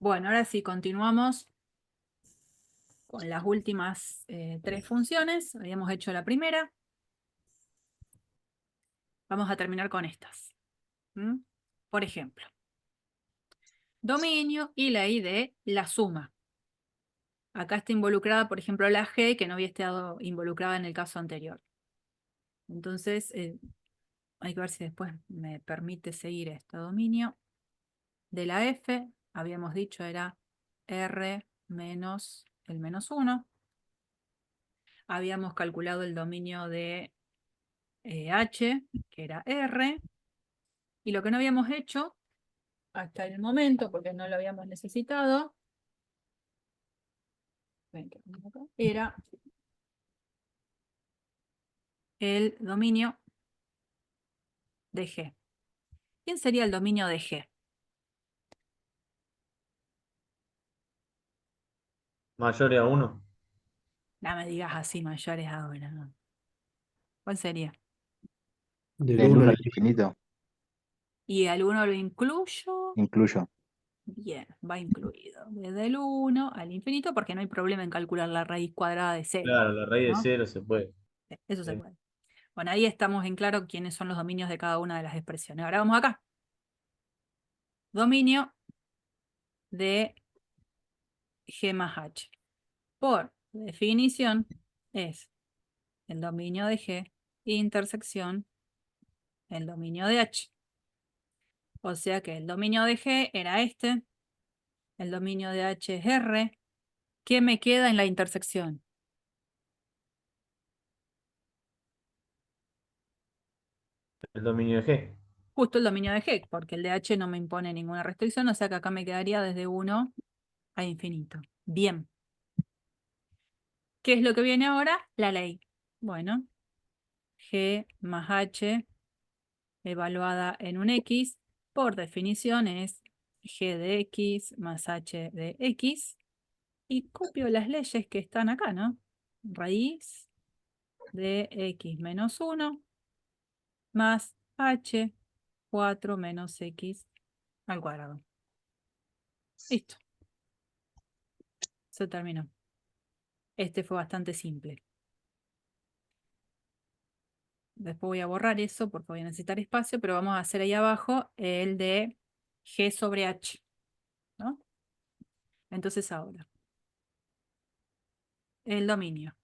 Bueno, ahora sí, continuamos con las últimas 3 funciones. Habíamos hecho la primera. Vamos a terminar con estas. ¿Mm? Por ejemplo, dominio y ley de la suma. Acá está involucrada, por ejemplo, la G, que no había estado involucrada en el caso anterior. Entonces, hay que ver si después me permite seguir esto. Dominio de la F, habíamos dicho, era R menos el menos 1. Habíamos calculado el dominio de H, que era R. Y lo que no habíamos hecho hasta el momento, porque no lo habíamos necesitado, era el dominio de G. ¿Quién sería el dominio de G? Mayores a 1. No me digas así mayores ahora, ¿no? ¿Cuál sería? Del Del 1 1 al al infinito, ¿Y alguno lo incluyo? incluyo. Bien, va incluido. Desde el 1 al infinito, porque no hay problema en calcular la raíz cuadrada de 0, Claro, la raíz de ¿no? 0 se puede. Eso se Sí. puede. Bueno, ahí estamos en claro quiénes son los dominios de cada una de las expresiones. Ahora vamos acá. Dominio de G más H. Por definición, es el dominio de G intersección el dominio de H. O sea que el dominio de G era este, el dominio de H es R. ¿Qué me queda en la intersección? El dominio de G. Justo el dominio de G, porque el de H no me impone ninguna restricción, o sea que acá me quedaría desde 1 a infinito. Bien. ¿Qué es lo que viene ahora? La ley. Bueno, G más H evaluada en un X, por definición es G de X más H de X. Y copio las leyes que están acá, ¿no? Raíz de X menos 1 más H 4 menos X al cuadrado. Listo. Se terminó. Este fue bastante simple. Después voy a borrar eso porque voy a necesitar espacio, pero vamos a hacer ahí abajo el de G sobre H, ¿no? Entonces ahora, el dominio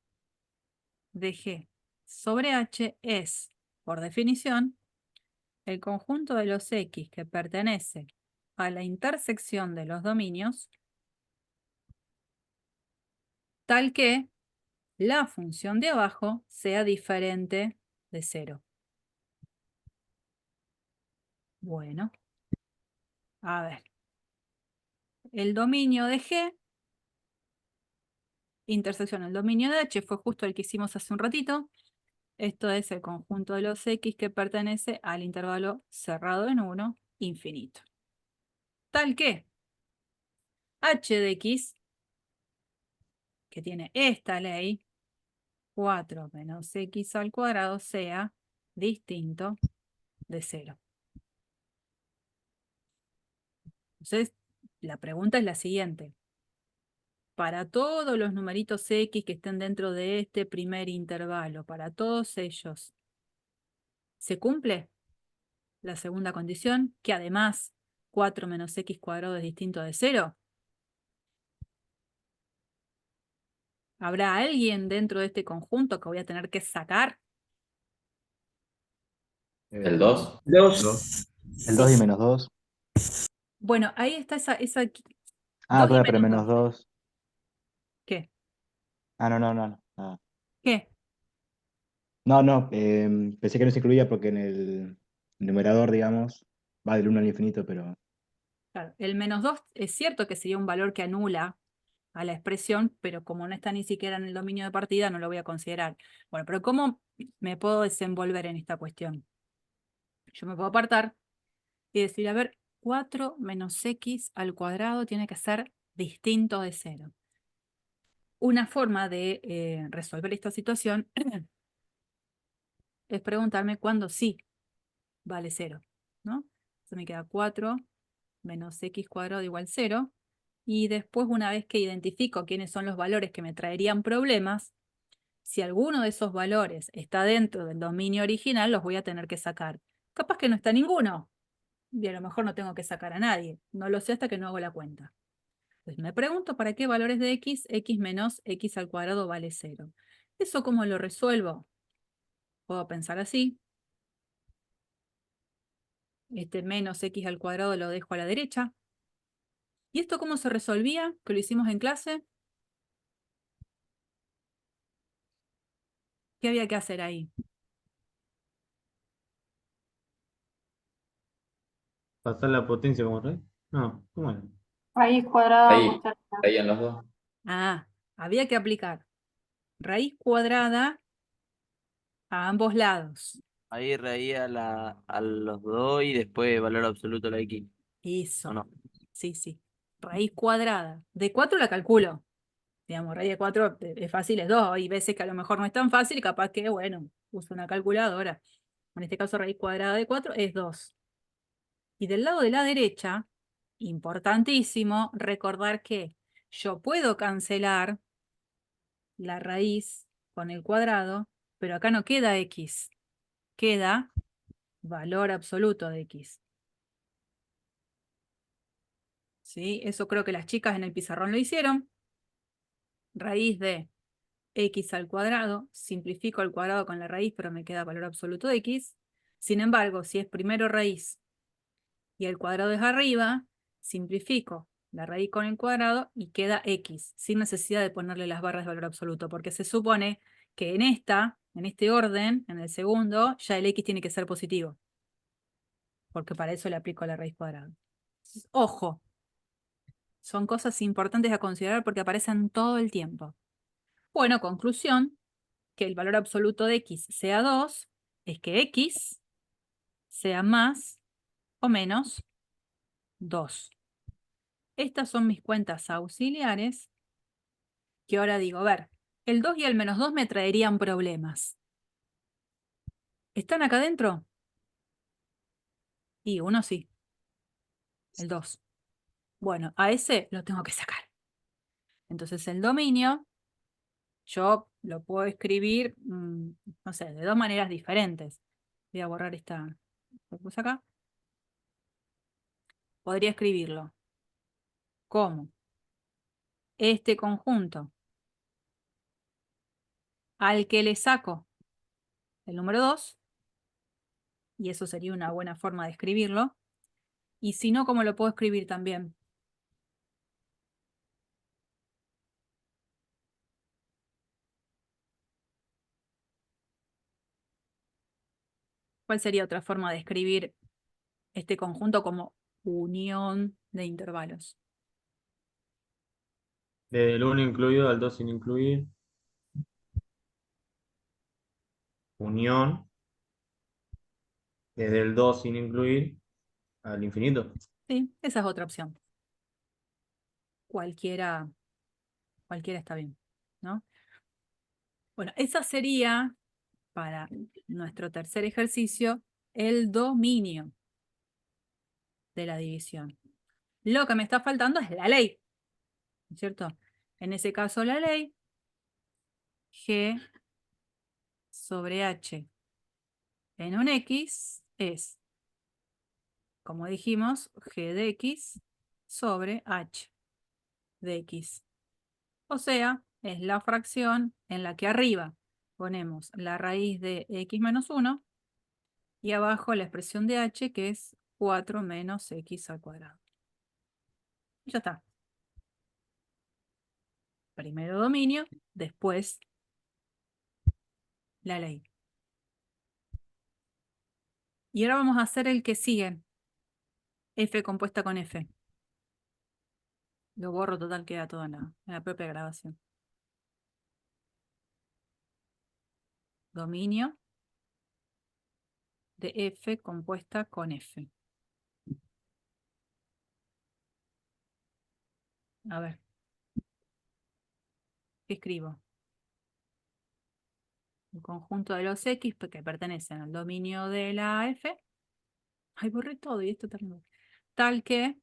de G sobre H es, por definición, el conjunto de los X que pertenece a la intersección de los dominios, tal que la función de abajo sea diferente de 0. Bueno, a ver. El dominio de G, intersección el dominio de H, fue justo el que hicimos hace un ratito. Esto es el conjunto de los X que pertenece al intervalo cerrado en 1, infinito. Tal que H de X, que tiene esta ley, 4 menos X al cuadrado, sea distinto de 0. Entonces, la pregunta es la siguiente. Para todos los numeritos X que estén dentro de este primer intervalo, para todos ellos, ¿se cumple la segunda condición? Que además 4 menos X cuadrado es distinto de 0. ¿Habrá alguien dentro de este conjunto que voy a tener que sacar? El 2. 2. El 2 y menos 2. Bueno, ahí está esa Ah, 2 y claro, pero menos menos 2. 2. ¿Qué? Ah, no, no, no. No, ¿Qué? no, no, pensé que no se incluía porque en el numerador, digamos, va del 1 al infinito, pero Claro, el menos 2 es cierto que sería un valor que anula a la expresión, pero como no está ni siquiera en el dominio de partida, no lo voy a considerar. Bueno, pero ¿cómo me puedo desenvolver en esta cuestión? Yo me puedo apartar y decir, a ver, 4 menos X al cuadrado tiene que ser distinto de 0. Una forma de resolver esta situación es preguntarme cuándo sí vale 0, ¿no? Entonces me queda 4 menos X cuadrado igual 0. Y después, una vez que identifico quiénes son los valores que me traerían problemas, si alguno de esos valores está dentro del dominio original, los voy a tener que sacar. Capaz que no está ninguno, y a lo mejor no tengo que sacar a nadie. No lo sé hasta que no hago la cuenta. Pues me pregunto para qué valores de x menos x al cuadrado vale 0. ¿Eso cómo lo resuelvo? Puedo pensar así. Este menos x al cuadrado lo dejo a la derecha. ¿Y esto cómo se resolvía? Que lo hicimos en clase. ¿Qué había que hacer ahí? ¿Pasar la potencia como rey? No, ¿cómo era? Raíz cuadrada Ahí, por término. ahí en los dos. Ah, había que aplicar raíz cuadrada a ambos lados. Ahí reía a los dos y después valor absoluto la X. Eso. ¿O no? Sí, sí. Raíz cuadrada. De 4 la calculo. Digamos, raíz de 4 es fácil, es 2. Hay veces que a lo mejor no es tan fácil, capaz que, bueno, uso una calculadora. En este caso, raíz cuadrada de 4 es 2. Y del lado de la derecha, importantísimo, recordar que yo puedo cancelar la raíz con el cuadrado, pero acá no queda x, queda valor absoluto de x. ¿Sí? Eso creo que las chicas en el pizarrón lo hicieron. Raíz de x al cuadrado, simplifico el cuadrado con la raíz, pero me queda valor absoluto de x. Sin embargo, si es primero raíz y el cuadrado es arriba, simplifico la raíz con el cuadrado y queda x, sin necesidad de ponerle las barras de valor absoluto, porque se supone que en este orden, en el segundo, ya el x tiene que ser positivo, porque para eso le aplico la raíz cuadrada. Ojo, son cosas importantes a considerar porque aparecen todo el tiempo. Bueno, conclusión, que el valor absoluto de x sea 2, es que x sea más o menos 2. Estas son mis cuentas auxiliares, que ahora digo, a ver, el 2 y el menos 2 me traerían problemas. ¿Están acá adentro? Y uno sí, el 2. Bueno, a ese lo tengo que sacar. Entonces el dominio, yo lo puedo escribir, no sé, de dos maneras diferentes. Voy a borrar esta cosa acá. Podría escribirlo como este conjunto al que le saco el número 2, y eso sería una buena forma de escribirlo. Y si no, ¿cómo lo puedo escribir también? ¿Cuál sería otra forma de escribir este conjunto como unión de intervalos? Del 1 incluido al 2 sin incluir. Unión. Desde el 2 sin incluir al infinito. Sí, esa es otra opción. Cualquiera está bien, ¿no? Bueno, esa sería, para nuestro tercer ejercicio, el dominio de la división. Lo que me está faltando es la ley, ¿no es cierto? En ese caso, la ley G sobre H en un X es, como dijimos, G de X sobre H de X. O sea, es la fracción en la que arriba ponemos la raíz de X menos 1 y abajo la expresión de H, que es 4 menos X al cuadrado. Y ya está. Primero dominio, después la ley. Y ahora vamos a hacer el que sigue. F compuesta con F. Lo borro, total, queda todo en la propia grabación. Dominio de F compuesta con F. A ver. ¿Qué escribo? El conjunto de los X que pertenecen al dominio de la F. Ay, borré todo y esto también. Tal que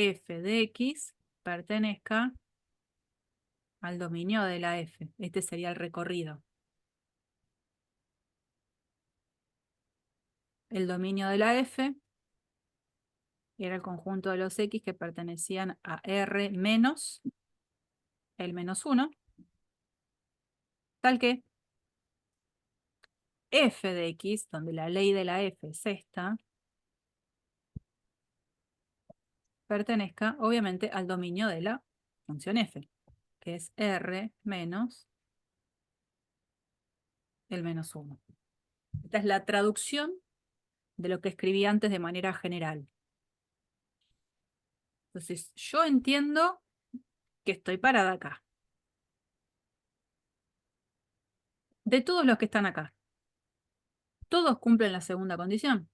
f de x pertenezca al dominio de la f. Este sería el recorrido. El dominio de la f era el conjunto de los x que pertenecían a R menos el menos 1, tal que f de x, donde la ley de la f es esta, pertenezca obviamente al dominio de la función f, que es R menos el menos 1. Esta es la traducción de lo que escribí antes de manera general. Entonces, yo entiendo que estoy parada acá. De todos los que están acá, ¿todos cumplen la segunda condición?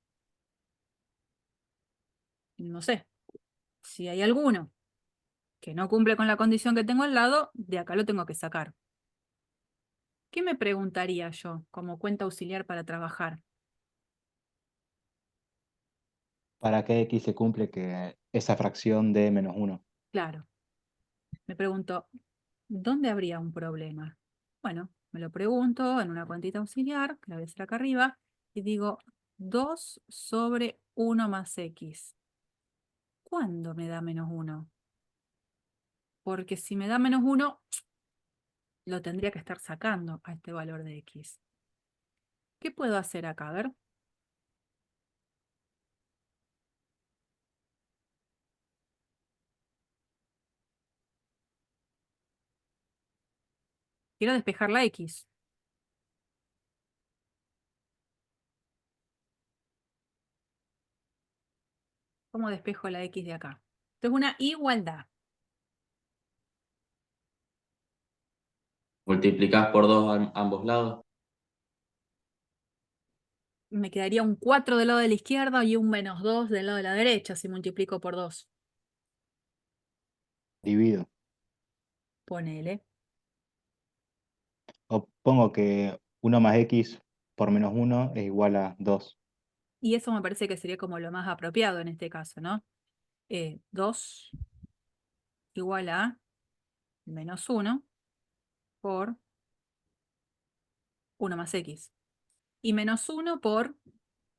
No sé. Si hay alguno que no cumple con la condición que tengo al lado, de acá lo tengo que sacar. ¿Qué me preguntaría yo como cuenta auxiliar para trabajar? ¿Para qué x se cumple que esa fracción de menos 1? Claro. Me pregunto, ¿dónde habría un problema? Bueno, me lo pregunto en una cuentita auxiliar, que la voy a hacer acá arriba, y digo 2 sobre 1 más x. ¿Cuándo me da menos 1? Porque si me da menos 1, lo tendría que estar sacando a este valor de x. ¿Qué puedo hacer acá? A ver. Quiero despejar la x. ¿Cómo despejo la x de acá? Esto es una igualdad. Multiplicás por 2 ambos lados. Me quedaría un 4 del lado de la izquierda y un menos 2 del lado de la derecha si multiplico por 2. Divido. Ponele. O pongo que 1 más x por menos 1 es igual a 2. Y eso me parece que sería como lo más apropiado en este caso, ¿no? 2 igual a menos 1 por 1 más x. Y menos 1 por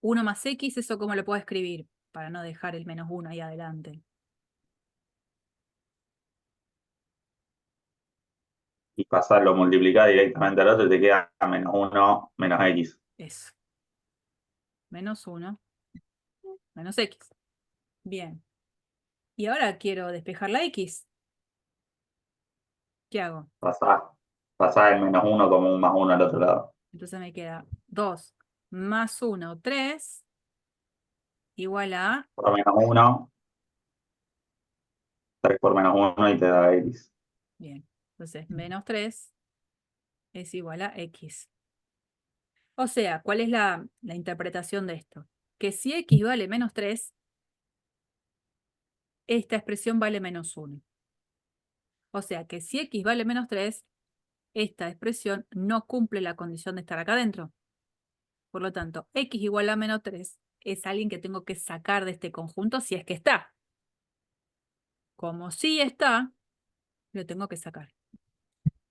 1 más x, ¿eso cómo lo puedo escribir? Para no dejar el menos 1 ahí adelante. Y pasarlo, multiplicar directamente al otro y te queda menos 1 menos x. Eso. Menos 1 menos x. Bien. Y ahora quiero despejar la x. ¿Qué hago? Pasar el menos 1 como un más 1 al otro lado. Entonces me queda 2 más 1, 3, igual a, Por menos 1, 3 por menos 1 y te da x. bien, entonces menos 3 es igual a x. O sea, ¿cuál es la interpretación de esto? Que si x vale menos 3, esta expresión vale menos 1. O sea, que si x vale menos 3, esta expresión no cumple la condición de estar acá adentro. Por lo tanto, x igual a menos 3 es alguien que tengo que sacar de este conjunto si es que está. Como sí está, lo tengo que sacar.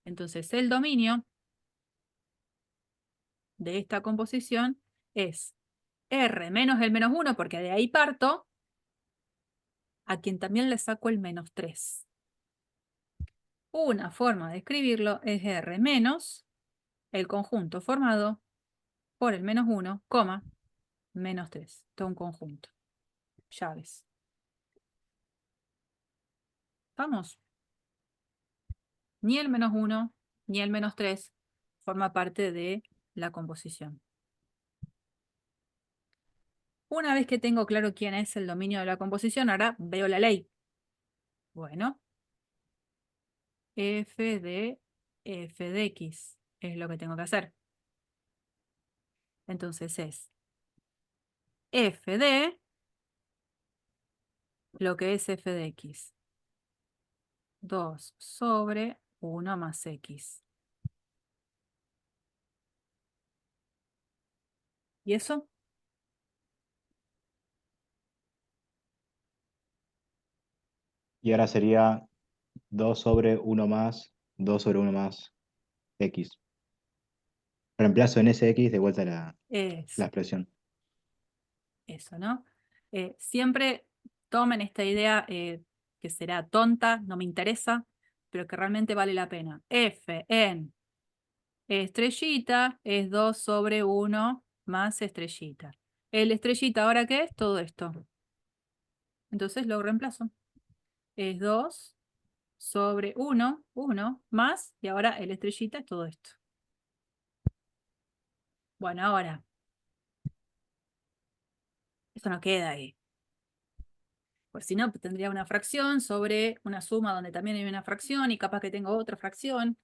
Entonces, el dominio de esta composición es R menos el menos 1, porque de ahí parto, a quien también le saco el menos 3. Una forma de escribirlo es R menos el conjunto formado por el menos 1, menos 3. Todo un conjunto. Llaves. ¿Vamos? Ni el menos 1 ni el menos 3 forma parte de la composición. Una vez que tengo claro quién es el dominio de la composición, ahora veo la ley. Bueno, f de x es lo que tengo que hacer. Entonces es f de lo que es f de x. 2 sobre 1 más x. ¿Y eso? Y ahora sería 2 sobre 1 más 2 sobre 1 más x. Reemplazo en ese x de vuelta la Es expresión. eso, ¿no? Siempre tomen esta idea que será tonta, no me interesa, pero que realmente vale la pena. F en estrellita es 2 sobre 1 más estrellita. El estrellita, ¿ahora qué es? Todo esto. Entonces lo reemplazo. Es 2 sobre 1 más, y ahora el estrellita es todo esto. Bueno, ahora, esto no queda ahí. Pues si no, pues tendría una fracción sobre una suma donde también hay una fracción y capaz que tengo otra fracción.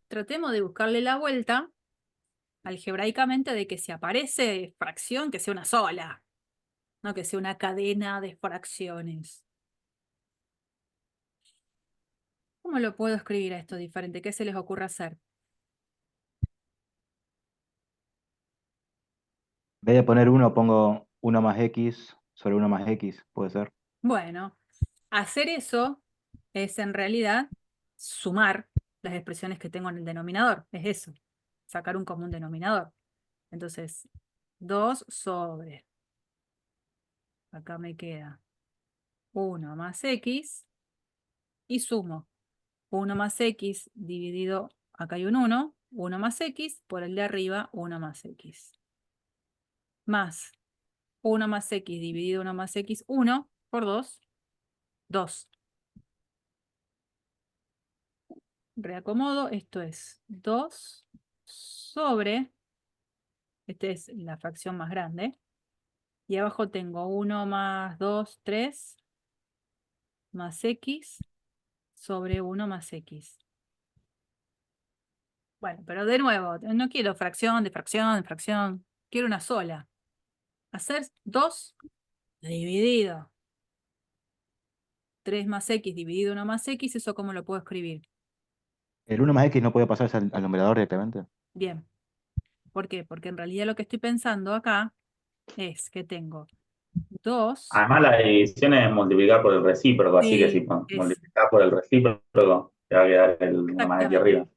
Tratemos de buscarle la vuelta algebraicamente de que si aparece fracción, que sea una sola, no que sea una cadena de fracciones. ¿Cómo lo puedo escribir a esto diferente? ¿Qué se les ocurre hacer? En vez de poner 1, pongo 1 más x sobre 1 más x, puede ser. Bueno, hacer eso es en realidad sumar las expresiones que tengo en el denominador. Es eso, sacar un común denominador. Entonces, 2 sobre, acá me queda 1 más x, y sumo 1 más x dividido, acá hay un 1 más x, por el de arriba 1 más x. Más 1 más x dividido 1 más x, 1 por 2, 2. Reacomodo, esto es 2 sobre, esta es la fracción más grande, y abajo tengo 1 más 2, 3, más x sobre 1 más x. Bueno, pero de nuevo, no quiero fracción de fracción de fracción, quiero una sola. Hacer 2 dividido 3 más x dividido 1 más x, ¿eso cómo lo puedo escribir? ¿El 1 más x no puede pasarse al numerador directamente? Bien. ¿Por qué? Porque en realidad lo que estoy pensando acá es que tengo 2. Además, la división es multiplicar por el recíproco, así que si Sí, multiplicás por el recíproco, te va a quedar el 1 más x arriba. exactamente.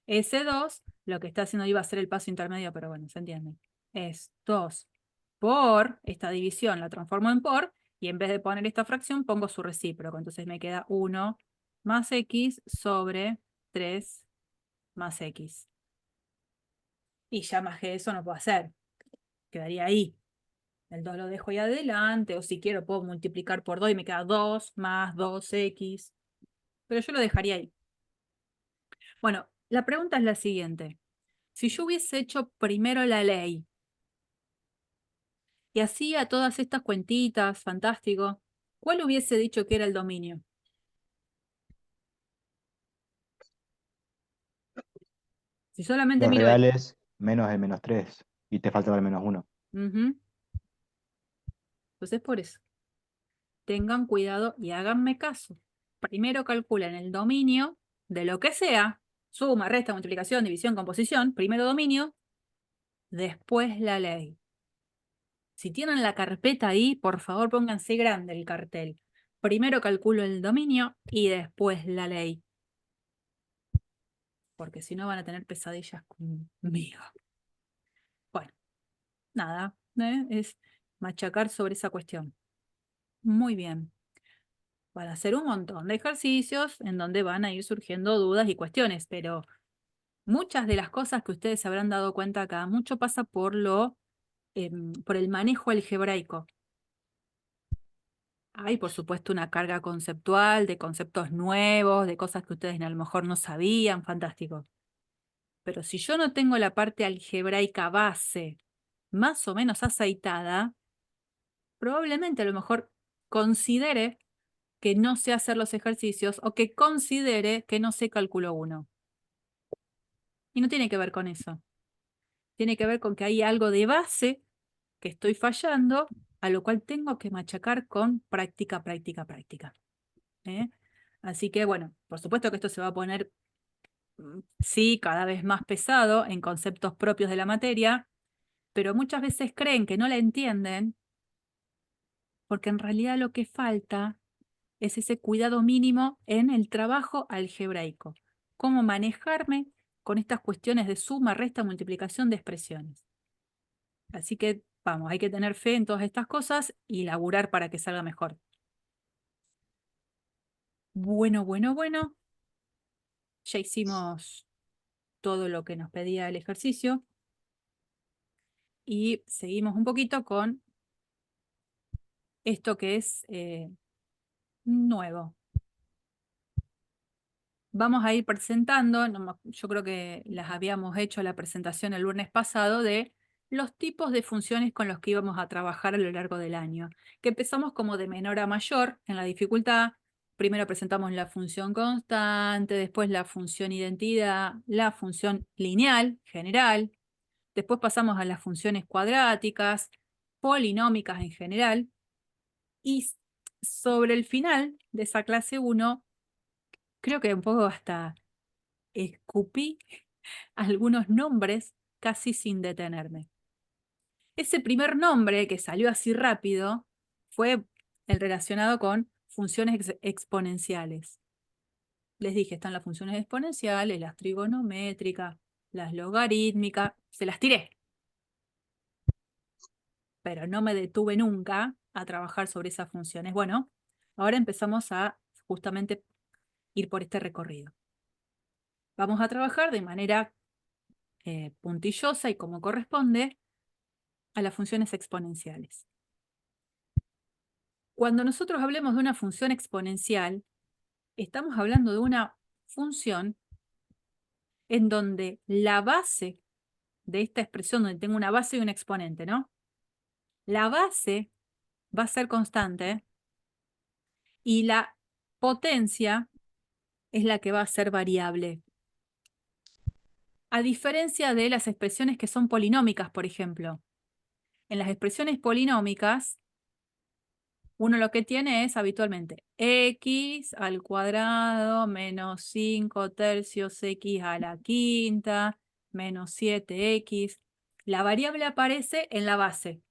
Ese 2, lo que está haciendo iba a ser el paso intermedio, pero bueno, se entiende. Es 2 por esta división, la transformo en por, y en vez de poner esta fracción, pongo su recíproco. Entonces me queda 1 más x sobre 3 más x. Y ya más que eso no puedo hacer. Quedaría ahí. El 2 lo dejo ahí adelante, o si quiero puedo multiplicar por 2 y me queda 2 más 2x. Pero yo lo dejaría ahí. Bueno, la pregunta es la siguiente. Si yo hubiese hecho primero la ley y hacía todas estas cuentitas, fantástico, ¿cuál hubiese dicho que era el dominio? Si solamente Los miro esto. reales menos el menos 3. Y te faltaba el menos 1. Ujú. Entonces por eso, tengan cuidado y háganme caso. Primero calculen el dominio de lo que sea, suma, resta, multiplicación, división, composición, primero dominio, después la ley. Si tienen la carpeta ahí, por favor pónganse grande el cartel. Primero calculo el dominio y después la ley. Porque si no van a tener pesadillas conmigo. Bueno, nada, es machacar sobre esa cuestión. Muy bien. Van a hacer un montón de ejercicios en donde van a ir surgiendo dudas y cuestiones, pero muchas de las cosas que ustedes se habrán dado cuenta acá, mucho pasa por por el manejo algebraico. Hay, por supuesto, una carga conceptual de conceptos nuevos, de cosas que ustedes a lo mejor no sabían, fantástico. Pero si yo no tengo la parte algebraica base más o menos aceitada, probablemente a lo mejor considere que no sé hacer los ejercicios o que considere que no sé cálculo 1. Y no tiene que ver con eso. Tiene que ver con que hay algo de base que estoy fallando, a lo cual tengo que machacar con práctica, práctica, práctica. ¿Eh? Así que bueno, por supuesto que esto se va a poner, sí, cada vez más pesado en conceptos propios de la materia, pero muchas veces creen que no la entienden porque en realidad lo que falta es ese cuidado mínimo en el trabajo algebraico. Cómo manejarme con estas cuestiones de suma, resta, multiplicación de expresiones. Así que, vamos, hay que tener fe en todas estas cosas y laburar para que salga mejor. Bueno, bueno, bueno. Ya hicimos todo lo que nos pedía el ejercicio. Y seguimos un poquito con esto que es nuevo. Vamos a ir presentando, yo creo que las habíamos hecho la presentación el lunes pasado, de los tipos de funciones con los que íbamos a trabajar a lo largo del año. Que empezamos como de menor a mayor en la dificultad. Primero presentamos la función constante, después la función identidad, la función lineal general. Después pasamos a las funciones cuadráticas, polinómicas en general. Y sobre el final de esa clase 1, creo que un poco hasta escupí algunos nombres casi sin detenerme. Ese primer nombre que salió así rápido fue el relacionado con funciones exponenciales. Les dije, están las funciones exponenciales, las trigonométricas, las logarítmicas, se las tiré. Pero no me detuve nunca a trabajar sobre esas funciones. Bueno, ahora empezamos a justamente ir por este recorrido. Vamos a trabajar de manera puntillosa y como corresponde a las funciones exponenciales. Cuando nosotros hablemos de una función exponencial, estamos hablando de una función en donde la base de esta expresión, donde tengo una base y un exponente, ¿no? La base va a ser constante y la potencia es la que va a ser variable. A diferencia de las expresiones que son polinómicas, por ejemplo. En las expresiones polinómicas, uno lo que tiene es habitualmente x al cuadrado menos 5 tercios x a la quinta menos 7x. La variable aparece en la base.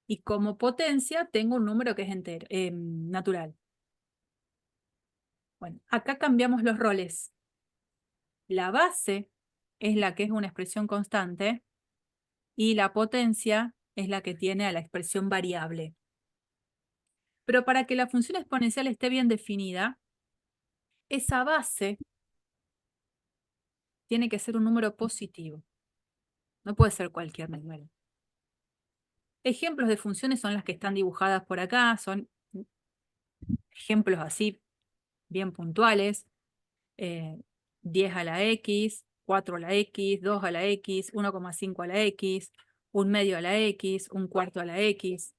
Y como potencia tengo un número que es entero, natural. Bueno, acá cambiamos los roles. La base es la que es una expresión constante y la potencia es la que tiene a la expresión variable. Pero para que la función exponencial esté bien definida, esa base tiene que ser un número positivo. No puede ser cualquier número. Ejemplos de funciones son las que están dibujadas por acá, son ejemplos así, bien puntuales. 10 a la x, 4 a la x, 2 a la x, 1,5 a la x, 1/2 a la x, 1/4 a la x,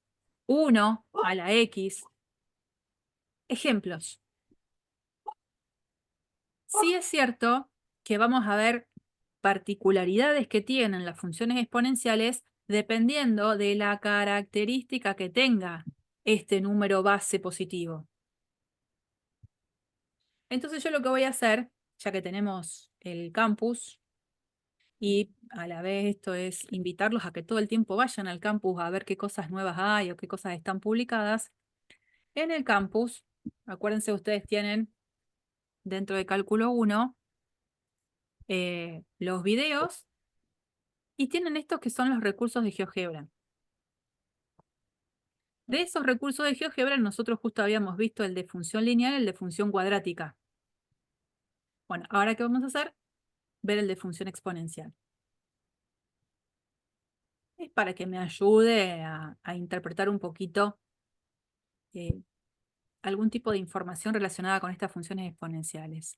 1 a la x. Ejemplos. Sí es cierto que vamos a ver particularidades que tienen las funciones exponenciales dependiendo de la característica que tenga este número base positivo. Entonces yo lo que voy a hacer, ya que tenemos el campus, y a la vez esto es invitarlos a que todo el tiempo vayan al campus a ver qué cosas nuevas hay o qué cosas están publicadas. En el campus, acuérdense, ustedes tienen dentro de Cálculo 1 los videos y tienen estos que son los recursos de GeoGebra. De esos recursos de GeoGebra nosotros justo habíamos visto el de función lineal y el de función cuadrática. Bueno, ahora ¿qué vamos a hacer? Ver el de función exponencial. Es para que me ayude a interpretar un poquito algún tipo de información relacionada con estas funciones exponenciales.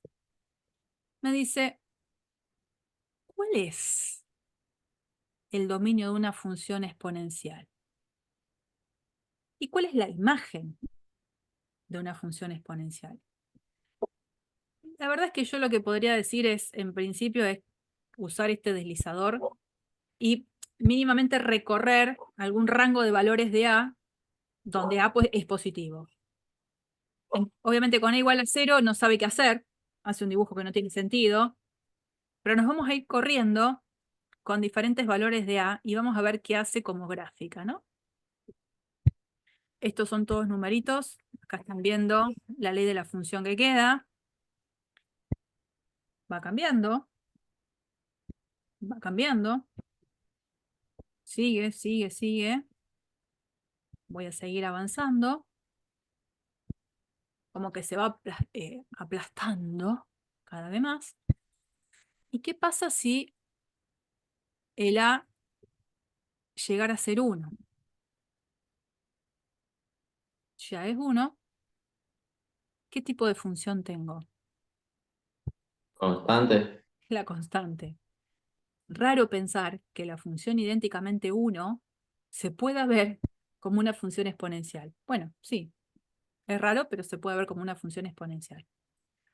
Me dice, ¿cuál es el dominio de una función exponencial? ¿Y cuál es la imagen de una función exponencial? La verdad es que yo lo que podría decir es, en principio, es usar este deslizador y mínimamente recorrer algún rango de valores de A, donde A pues, es positivo. Obviamente con A igual a 0 no sabe qué hacer, hace un dibujo que no tiene sentido, pero nos vamos a ir corriendo con diferentes valores de A y vamos a ver qué hace como gráfica, ¿no? Estos son todos numeritos. Acá están viendo la ley de la función que queda. Va cambiando. Va cambiando. Sigue, sigue, sigue. Voy a seguir avanzando. Como que se va aplastando cada vez más. ¿Y qué pasa si el A llegara a ser 1? Ya es 1. ¿Qué tipo de función tengo? Constante. La constante. Raro pensar que la función idénticamente 1 se pueda ver como una función exponencial. Bueno, sí, es raro, pero se puede ver como una función exponencial.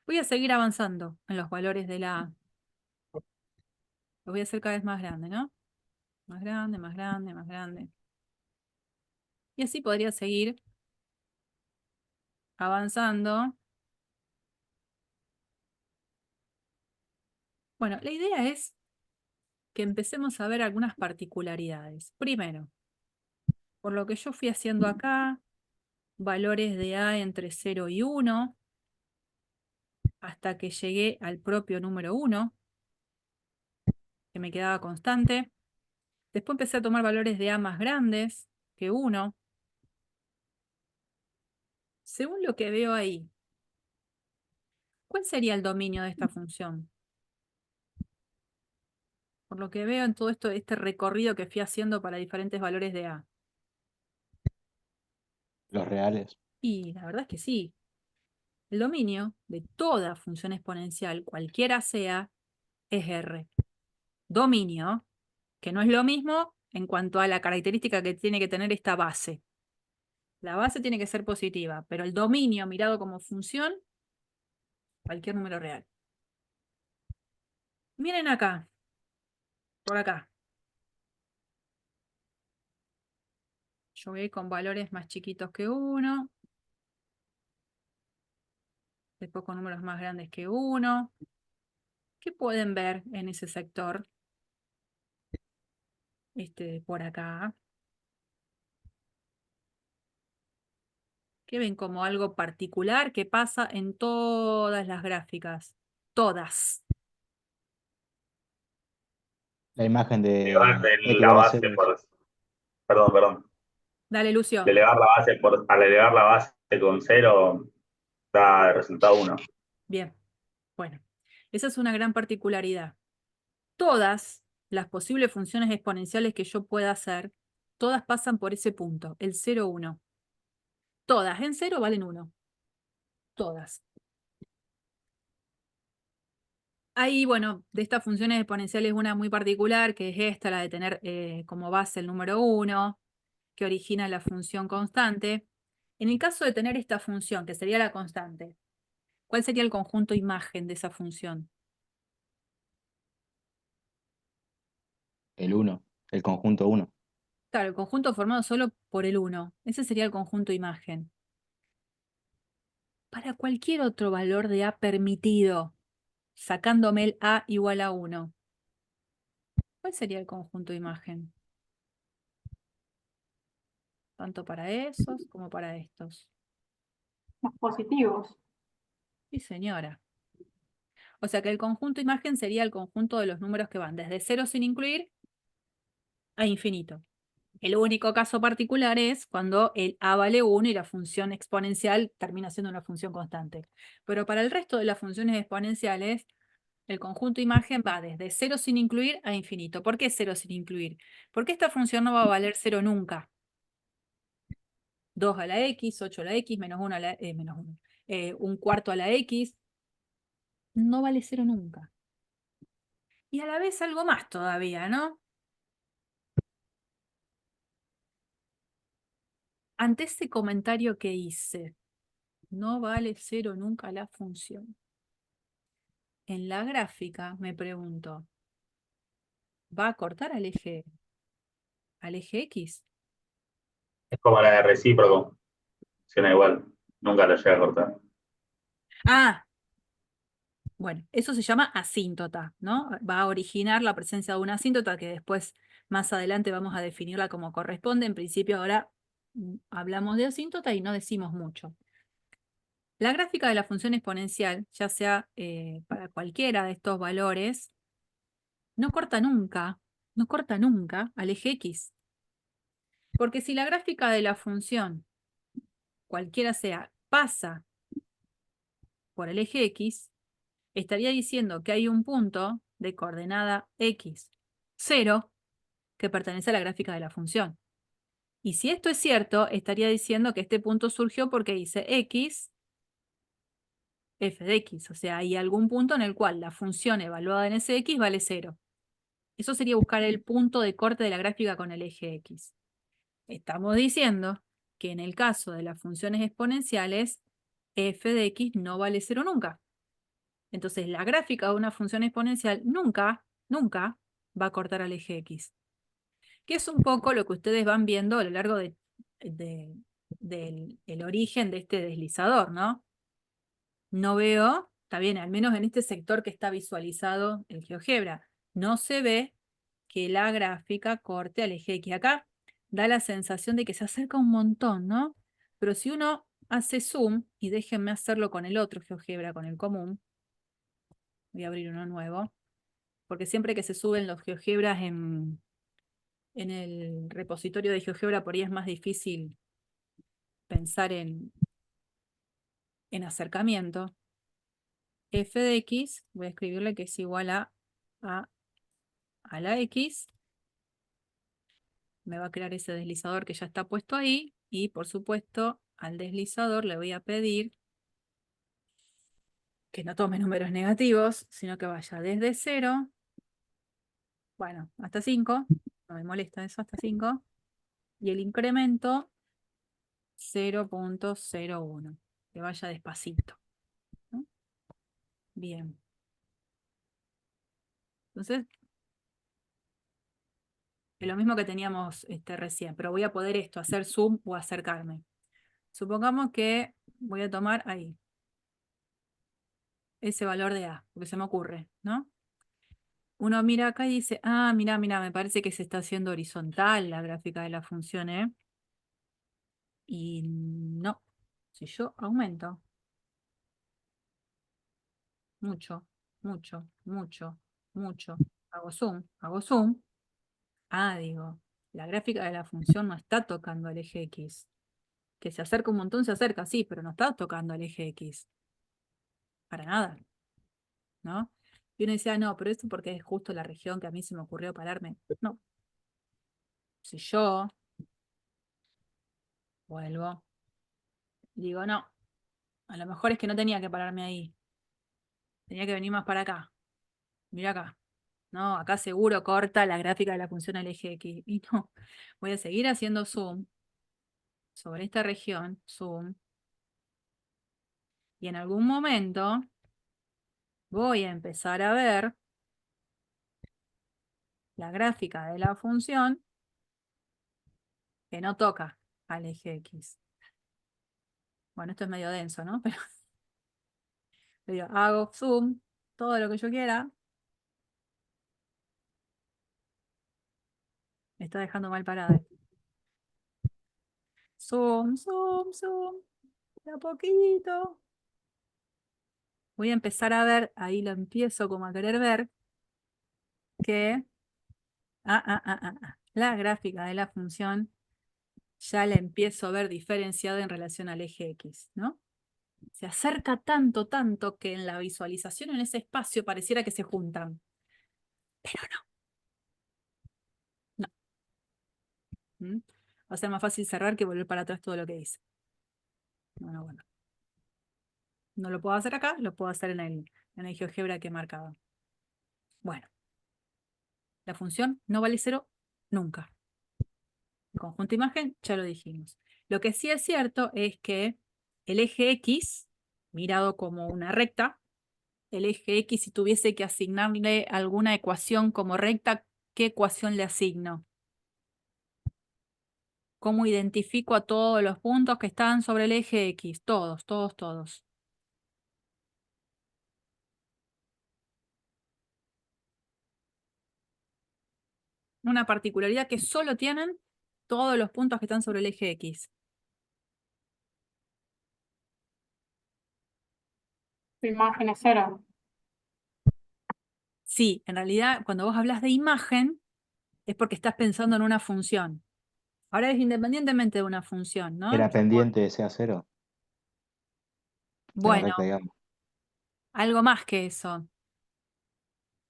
Voy a seguir avanzando en los valores de la A. Lo voy a hacer cada vez más grande, ¿no? Más grande, más grande, más grande. Y así podría seguir avanzando. Bueno, la idea es que empecemos a ver algunas particularidades. Primero, por lo que yo fui haciendo acá, valores de A entre 0 y 1, hasta que llegué al propio número 1, que me quedaba constante. Después empecé a tomar valores de A más grandes que 1. Según lo que veo ahí, ¿cuál sería el dominio de esta función? Por lo que veo en todo esto, este recorrido que fui haciendo para diferentes valores de A. Los reales. Y la verdad es que sí. El dominio de toda función exponencial, cualquiera sea, es R. Dominio, que no es lo mismo en cuanto a la característica que tiene que tener esta base. La base tiene que ser positiva, pero el dominio mirado como función, cualquier número real. Miren acá, por acá. Yo voy con valores más chiquitos que 1. Después con números más grandes que 1. ¿Qué pueden ver en ese sector? Por acá. ¿Qué ven como algo particular que pasa en todas las gráficas? Todas. La imagen de Elevar X la igual a base 0. por. Perdón. Dale, Lucio. De elevar la base al elevar la base con 0, da el resultado 1. Bien. Bueno, esa es una gran particularidad. Todas las posibles funciones exponenciales que yo pueda hacer, todas pasan por ese punto, el 0, 1. Todas en 0 valen 1. Todas. Ahí, bueno, de estas funciones exponenciales una muy particular, que es esta, la de tener como base el número 1, que origina la función constante. En el caso de tener esta función, que sería la constante, ¿cuál sería el conjunto imagen de esa función? El 1. El conjunto 1. Claro, el conjunto formado solo por el 1. Ese sería el conjunto imagen. Para cualquier otro valor de A permitido, sacándome el A igual a 1, ¿cuál sería el conjunto imagen? Tanto para esos como para estos. Los positivos. Sí, señora. O sea que el conjunto imagen sería el conjunto de los números que van desde 0 sin incluir a infinito. El único caso particular es cuando el A vale 1 y la función exponencial termina siendo una función constante. Pero para el resto de las funciones exponenciales, el conjunto imagen va desde 0 sin incluir a infinito. ¿Por qué 0 sin incluir? Porque esta función no va a valer 0 nunca. 2 a la x, 8 a la x, menos 1 a la menos 1. Un cuarto a la x. No vale 0 nunca. Y a la vez algo más todavía, ¿no? Ante ese comentario que hice, no vale 0 nunca la función. En la gráfica me pregunto, ¿va a cortar al eje X? Es como la de recíproco. Funciona igual. Nunca lo llega a cortar. Ah, bueno, eso se llama asíntota, ¿no? Va a originar la presencia de una asíntota que después, más adelante, vamos a definirla como corresponde. En principio, ahora hablamos de asíntota y no decimos mucho. La gráfica de la función exponencial, ya sea para cualquiera de estos valores, no corta nunca al eje X. Porque si la gráfica de la función, cualquiera sea, pasa por el eje X, estaría diciendo que hay un punto de coordenada X, 0, que pertenece a la gráfica de la función. Y si esto es cierto, estaría diciendo que este punto surgió porque dice X, f de X. O sea, hay algún punto en el cual la función evaluada en ese X vale 0. Eso sería buscar el punto de corte de la gráfica con el eje X. Estamos diciendo que en el caso de las funciones exponenciales, f de X no vale 0 nunca. Entonces, la gráfica de una función exponencial nunca va a cortar al eje X. Que es un poco lo que ustedes van viendo a lo largo del origen de este deslizador, ¿no? No veo, está bien, al menos en este sector que está visualizado en GeoGebra, no se ve que la gráfica corte al eje X. Acá da la sensación de que se acerca un montón, ¿no? Pero si uno hace zoom, y déjenme hacerlo con el otro GeoGebra, con el común, voy a abrir uno nuevo, porque siempre que se suben los GeoGebras en el repositorio de GeoGebra, por ahí es más difícil pensar en acercamiento. F de X, voy a escribirle que es igual a la X. Me va a crear ese deslizador que ya está puesto ahí. Y por supuesto, al deslizador le voy a pedir que no tome números negativos, sino que vaya desde 0, bueno, hasta 5. No me molesta eso, hasta 5. Y el incremento 0.01. Que vaya despacito, ¿no? Bien. Entonces, es lo mismo que teníamos recién, pero voy a poder hacer zoom o acercarme. Supongamos que voy a tomar ahí ese valor de A, porque se me ocurre, ¿no? Uno mira acá y dice, ah, mira, me parece que se está haciendo horizontal la gráfica de la función, ¿eh? Y no, si yo aumento mucho, hago zoom, digo, la gráfica de la función no está tocando al eje X. Que se acerca un montón, se acerca, sí, pero no está tocando al eje X. Para nada, ¿no? Y uno decía, no, pero esto porque es justo la región que a mí se me ocurrió pararme. No. Si yo vuelvo, digo, no, a lo mejor es que no tenía que pararme ahí. Tenía que venir más para acá. Mira acá. No, acá seguro corta la gráfica de la función al eje X. Y no, voy a seguir haciendo zoom sobre esta región, zoom. Y en algún momento voy a empezar a ver la gráfica de la función que no toca al eje X. Bueno, esto es medio denso, ¿no? Pero hago zoom, todo lo que yo quiera. Me está dejando mal parada. Zoom, de a poquito. Voy a empezar a ver, ahí lo empiezo como a querer ver, que la gráfica de la función ya la empiezo a ver diferenciada en relación al eje X, ¿no? Se acerca tanto que en la visualización en ese espacio pareciera que se juntan. Pero no. ¿Mm? Va a ser más fácil cerrar que volver para atrás todo lo que dice. Bueno. No lo puedo hacer acá, lo puedo hacer en el GeoGebra que he marcado. Bueno, la función no vale 0 nunca. El conjunto imagen ya lo dijimos. Lo que sí es cierto es que el eje X, mirado como una recta, el eje X, si tuviese que asignarle alguna ecuación como recta, ¿qué ecuación le asigno? ¿Cómo identifico a todos los puntos que están sobre el eje X? Todos. Una particularidad que solo tienen todos los puntos que están sobre el eje X. Su imagen es 0. Sí, en realidad cuando vos hablas de imagen es porque estás pensando en una función. Ahora es independientemente de una función, ¿no? Era pendiente de sea 0. De la Bueno, recta, digamos. algo más que eso.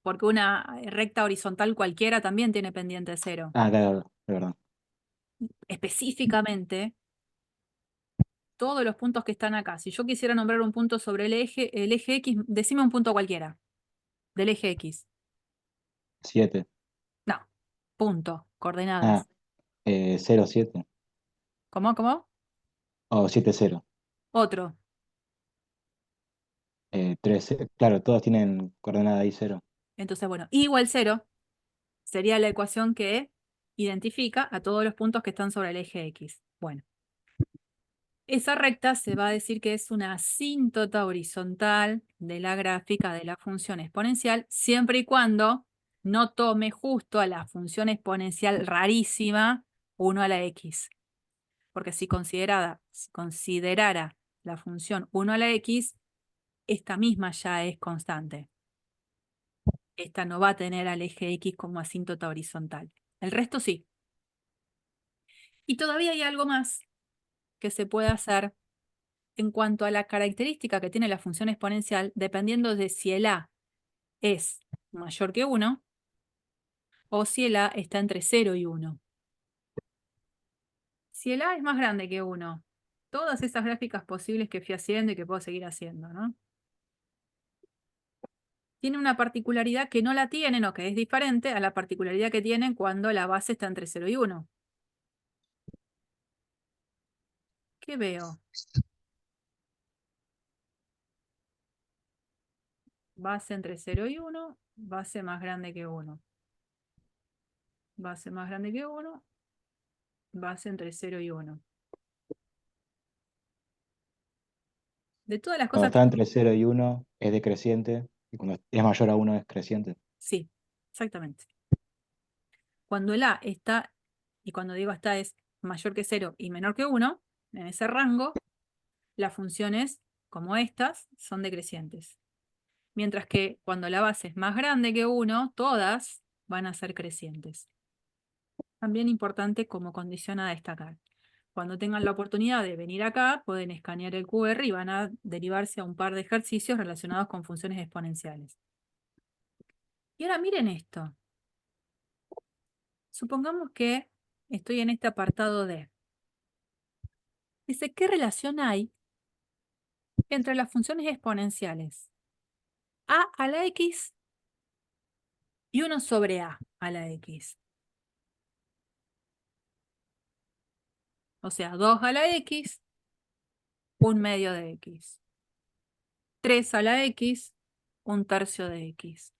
Porque una recta horizontal cualquiera también tiene pendiente 0. Ah, claro, de verdad. Específicamente, todos los puntos que están acá. Si yo quisiera nombrar un punto sobre el eje X, decime un punto cualquiera del eje X. 7. No, punto, coordenadas. Ah, 0, 7. ¿Cómo? ¿Cómo? O 7, 0. Otro. 3, claro, todos tienen coordenada ahí 0. Entonces, bueno, I igual 0 sería la ecuación que identifica a todos los puntos que están sobre el eje X. Bueno, esa recta se va a decir que es una asíntota horizontal de la gráfica de la función exponencial, siempre y cuando no tome justo a la función exponencial rarísima 1 a la x. Porque si considerara la función 1 a la x, esta misma ya es constante. Esta no va a tener al eje X como asíntota horizontal. El resto sí. Y todavía hay algo más que se puede hacer en cuanto a la característica que tiene la función exponencial, dependiendo de si el a es mayor que 1 o si el a está entre 0 y 1. Si el a es más grande que 1, todas esas gráficas posibles que fui haciendo y que puedo seguir haciendo, ¿no? Tiene una particularidad que no la tienen o que es diferente a la particularidad que tienen cuando la base está entre 0 y 1. ¿Qué veo? Base entre 0 y 1, base más grande que 1. Base más grande que 1, base entre 0 y 1. De todas las Cuando cosas está que... entre 0 y 1 es decreciente. Y cuando es mayor a 1 es creciente. Sí, exactamente. Cuando el A está, y cuando digo está es mayor que 0 y menor que 1, en ese rango, las funciones como estas son decrecientes. Mientras que cuando la base es más grande que 1, todas van a ser crecientes. También importante como condición a destacar. Cuando tengan la oportunidad de venir acá, pueden escanear el QR y van a derivarse a un par de ejercicios relacionados con funciones exponenciales. Y ahora miren esto. Supongamos que estoy en este apartado D. Dice, ¿qué relación hay entre las funciones exponenciales a la x y 1 sobre a la x? O sea, 2 a la x, 1 medio de x. 3 a la x, 1 tercio de x.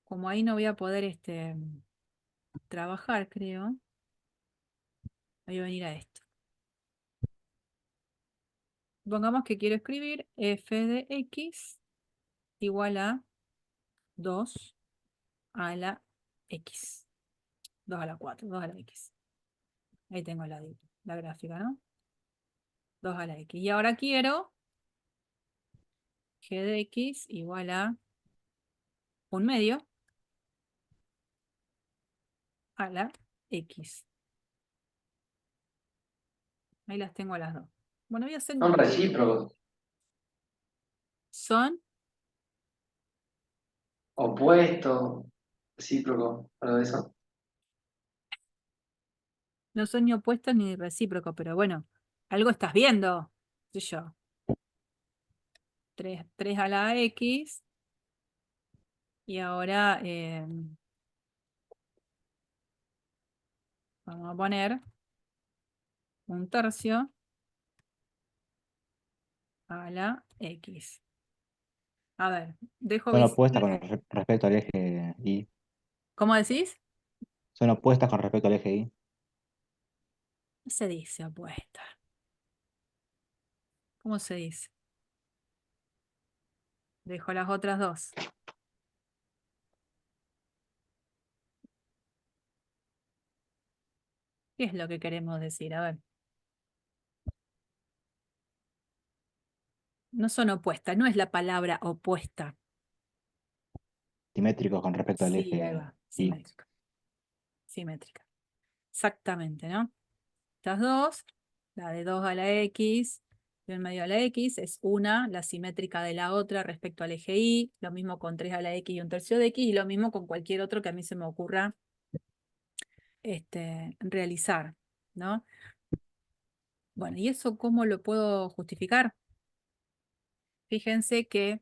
Como ahí no voy a poder trabajar, creo, voy a venir a esto. Supongamos que quiero escribir f de x igual a 2 a la x. 2 a la 4, 2 a la x. Ahí tengo la gráfica, ¿no? 2 a la x. Y ahora quiero g de x igual a 1 medio a la x. Ahí las tengo a las dos. Bueno, voy a hacer... Son recíprocos, Son, opuestos, recíprocos, algo de eso. no son ni opuestos ni recíprocos, pero bueno, algo estás viendo. ¿Qué sé yo? 3 a la x. Y ahora vamos a poner 1 tercio a la x. A ver, dejo Son opuestas con visible. respecto al eje Y. ¿Cómo decís? Son opuestas con respecto al eje Y. No se dice opuesta. ¿Cómo se dice? Dejo las otras dos. ¿Qué es lo que queremos decir? A ver. No son opuestas, no es la palabra opuesta. Simétricos con respecto al Sí, eje ahí va, Y. simétrica. Simétrica. Exactamente, ¿no? Estas dos, la de 2 a la X y el medio a la X, es una, la simétrica de la otra respecto al eje Y, lo mismo con 3 a la X y 1/3 de X, y lo mismo con cualquier otro que a mí se me ocurra realizar, ¿no? Bueno, ¿y eso cómo lo puedo justificar? Fíjense que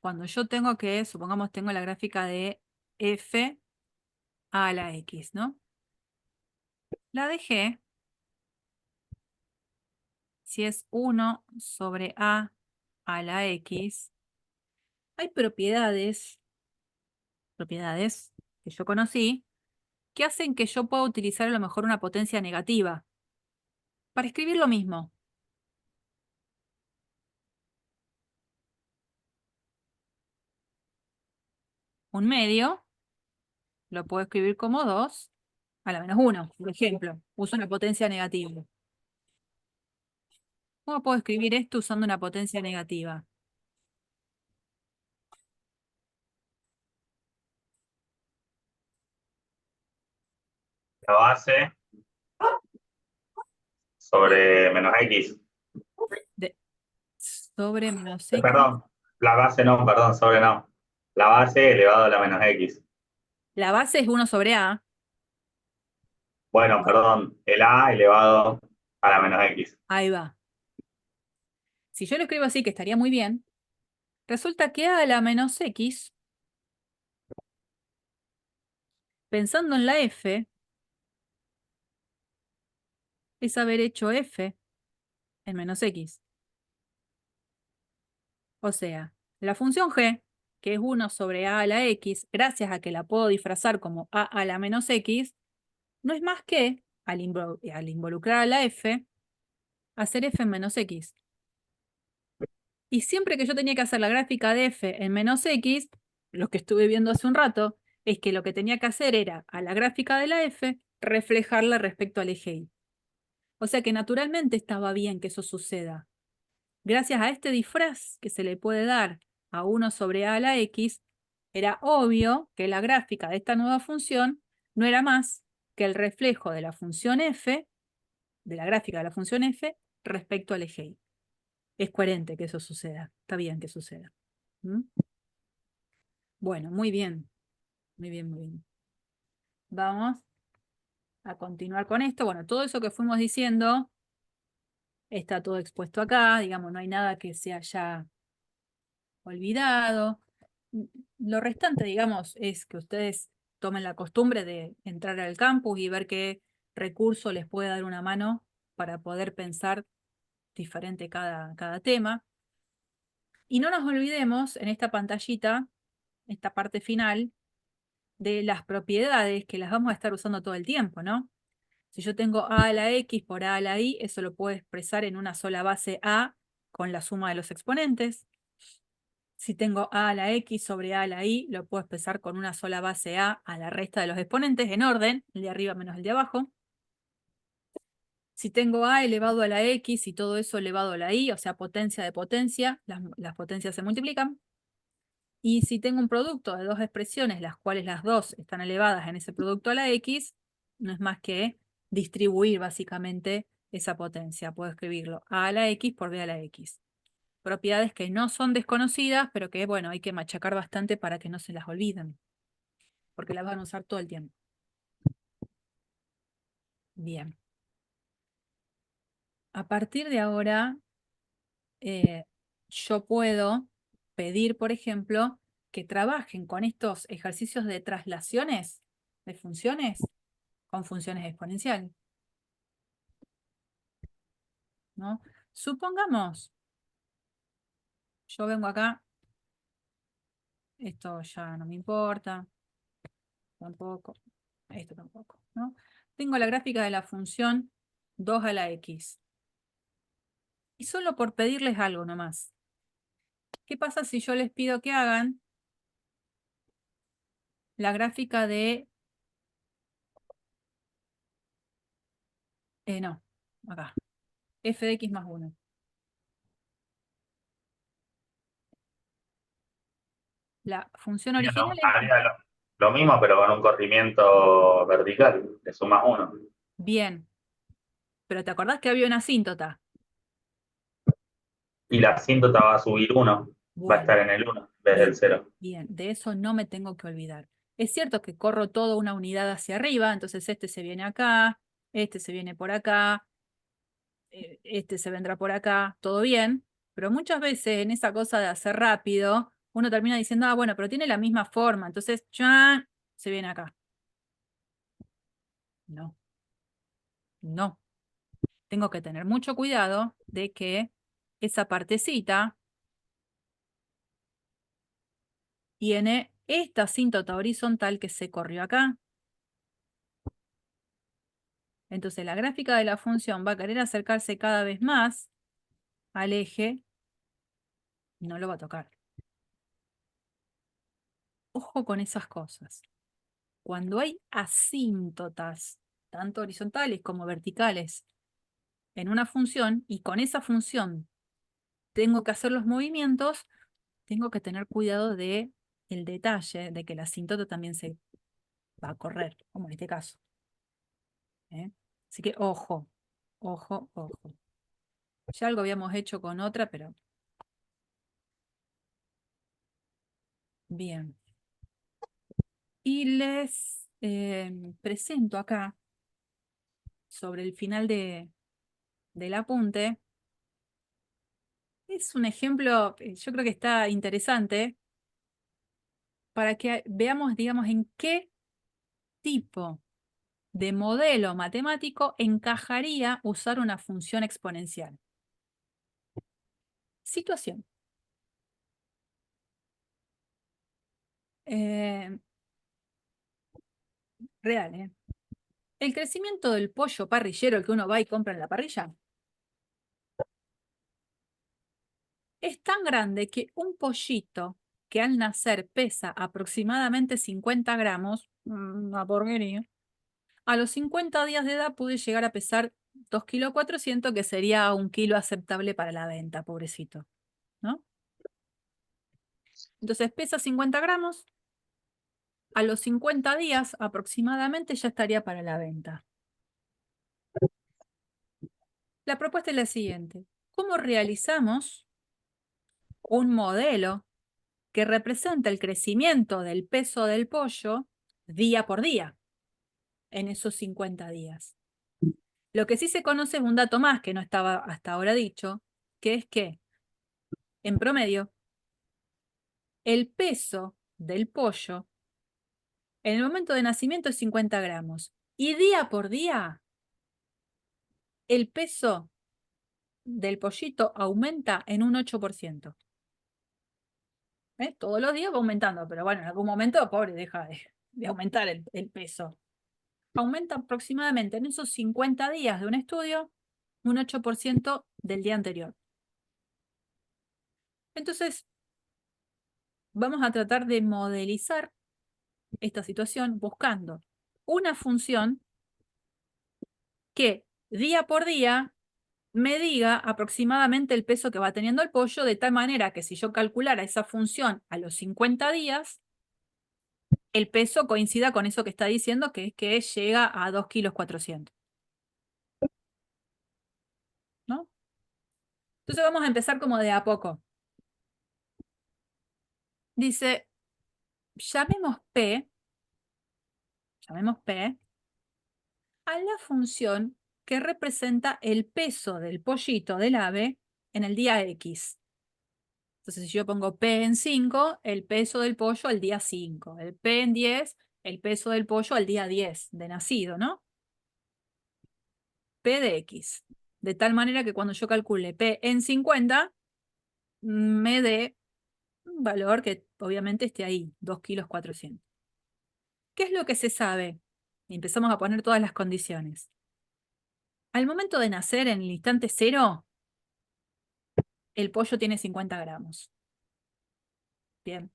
cuando yo tengo que, supongamos tengo la gráfica de F a la X, ¿no? La de G, si es 1 sobre A la X, hay propiedades que yo conocí que hacen que yo pueda utilizar a lo mejor una potencia negativa para escribir lo mismo. Un medio lo puedo escribir como 2 a la menos 1, por ejemplo. Uso una potencia negativa. ¿Cómo puedo escribir esto usando una potencia negativa? La base sobre menos X. Sobre menos X. Perdón, la base no, perdón, sobre no. La base elevado a la menos X. La base es 1 sobre A. Bueno, perdón, el A elevado a la menos X. Ahí va. Si yo lo escribo así, que estaría muy bien, resulta que A a la menos X, pensando en la F, es haber hecho F en menos X. O sea, la función G, que es 1 sobre A a la X, gracias a que la puedo disfrazar como A a la menos X, no es más que, al involucrar a la F, hacer F en menos X. Y siempre que yo tenía que hacer la gráfica de F en menos X, lo que estuve viendo hace un rato, es que lo que tenía que hacer era, a la gráfica de la F, reflejarla respecto al eje Y. O sea que naturalmente estaba bien que eso suceda. Gracias a este disfraz que se le puede dar a 1 sobre A a la X, era obvio que la gráfica de esta nueva función no era más que el reflejo de la función f, de la gráfica de la función f, respecto al eje Y. Es coherente que eso suceda. Está bien que suceda. ¿Mm? Bueno, muy bien. Muy bien, muy bien. Vamos a continuar con esto. Bueno, todo eso que fuimos diciendo está todo expuesto acá. Digamos, no hay nada que se haya olvidado. Lo restante, digamos, es que ustedes tomen la costumbre de entrar al campus y ver qué recurso les puede dar una mano para poder pensar diferente cada tema. Y no nos olvidemos en esta pantallita, esta parte final, de las propiedades que las vamos a estar usando todo el tiempo, ¿no? Si yo tengo A a la X por A a la Y, eso lo puedo expresar en una sola base A con la suma de los exponentes. Si tengo A a la X sobre A a la Y, lo puedo expresar con una sola base A la resta de los exponentes en orden, el de arriba menos el de abajo. Si tengo A elevado a la X y todo eso elevado a la Y, o sea, potencia de potencia, las potencias se multiplican. Y si tengo un producto de dos expresiones, las cuales las dos están elevadas en ese producto a la X, no es más que distribuir básicamente esa potencia. Puedo escribirlo A a la X por B a la X. Propiedades que no son desconocidas, pero que, bueno, hay que machacar bastante para que no se las olviden, porque las van a usar todo el tiempo. Bien. A partir de ahora, yo puedo pedir, por ejemplo, que trabajen con estos ejercicios de traslaciones de funciones con funciones exponenciales, ¿no? Supongamos, yo vengo acá, esto ya no me importa, tampoco, esto tampoco, ¿no? Tengo la gráfica de la función 2 a la X. Y solo por pedirles algo nomás. ¿Qué pasa si yo les pido que hagan la gráfica de No, acá. F de X más 1. La función Bien, original ¿no? es Haría lo mismo, pero con un corrimiento vertical, le sumas 1. bien. Pero ¿te acordás que había una asíntota? Y la asíntota va a subir 1, va a Bueno, estar en el 1 en vez bien, del 0. bien. De eso no me tengo que olvidar. Es cierto que corro toda una unidad hacia arriba, entonces este se viene acá, este se viene por acá, este se vendrá por acá, todo bien. Pero muchas veces en esa cosa de hacer rápido, uno termina diciendo, ah, bueno, pero tiene la misma forma, entonces ¡chan! Se viene acá. No, no. Tengo que tener mucho cuidado de que esa partecita tiene esta asíntota horizontal que se corrió acá. Entonces la gráfica de la función va a querer acercarse cada vez más al eje y no lo va a tocar. Ojo con esas cosas. Cuando hay asíntotas, tanto horizontales como verticales, en una función, y con esa función tengo que hacer los movimientos, tengo que tener cuidado de el detalle de que la asíntota también se va a correr, como en este caso. ¿Eh? Así que ojo, ojo, ojo. Ya algo habíamos hecho con otra, pero bien. Y les presento acá, sobre el final del apunte, es un ejemplo, yo creo que está interesante, para que veamos, digamos, en qué tipo de modelo matemático encajaría usar una función exponencial. Situación. Real, ¿eh? El crecimiento del pollo parrillero, el que uno va y compra en la parrilla, es tan grande que un pollito que al nacer pesa aproximadamente 50 gramos, una porquería, a los 50 días de edad puede llegar a pesar 2,4 kg, que sería 1 kilo aceptable para la venta, pobrecito, ¿no? Entonces pesa 50 gramos, a los 50 días aproximadamente ya estaría para la venta. La propuesta es la siguiente. ¿Cómo realizamos un modelo que representa el crecimiento del peso del pollo día por día en esos 50 días? Lo que sí se conoce es un dato más que no estaba hasta ahora dicho, que es que, en promedio, el peso del pollo en el momento de nacimiento es 50 gramos. Y día por día, el peso del pollito aumenta en un 8%. Todos los días va aumentando, pero bueno, en algún momento, pobre, deja de aumentar el peso. Aumenta aproximadamente en esos 50 días de un estudio un 8% del día anterior. Entonces, vamos a tratar de modelizar esta situación buscando una función que día por día me diga aproximadamente el peso que va teniendo el pollo, de tal manera que si yo calculara esa función a los 50 días, el peso coincida con eso que está diciendo, que es que llega a 2,4 kg. ¿No? Entonces vamos a empezar como de a poco. Dice, llamemos P a la función que representa el peso del pollito del ave en el día X. Entonces, si yo pongo P en 5, el peso del pollo al día 5. El P en 10, el peso del pollo al día 10 de nacido, ¿no? P de X. De tal manera que cuando yo calcule P en 50, me dé un valor que obviamente esté ahí, 2,4 kg. ¿Qué es lo que se sabe? Y empezamos a poner todas las condiciones. Al momento de nacer, en el instante cero, el pollo tiene 50 gramos. Bien.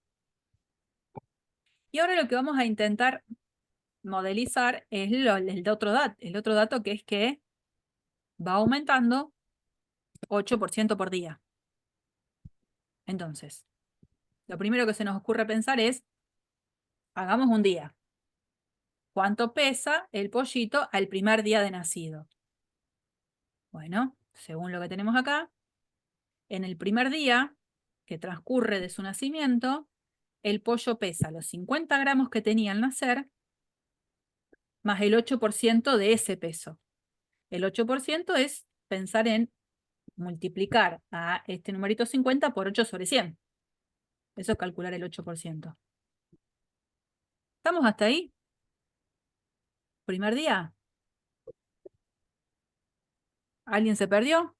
Y ahora lo que vamos a intentar modelizar es el otro dato que es que va aumentando 8% por día. Entonces, lo primero que se nos ocurre pensar es, hagamos un día. ¿Cuánto pesa el pollito al primer día de nacido? Bueno, según lo que tenemos acá, en el primer día que transcurre de su nacimiento, el pollo pesa los 50 gramos que tenía al nacer, más el 8% de ese peso. El 8% es pensar en multiplicar a este numerito 50 por 8 sobre 100. Eso es calcular el 8%. ¿Estamos hasta ahí? ¿Primer día? ¿Alguien se perdió?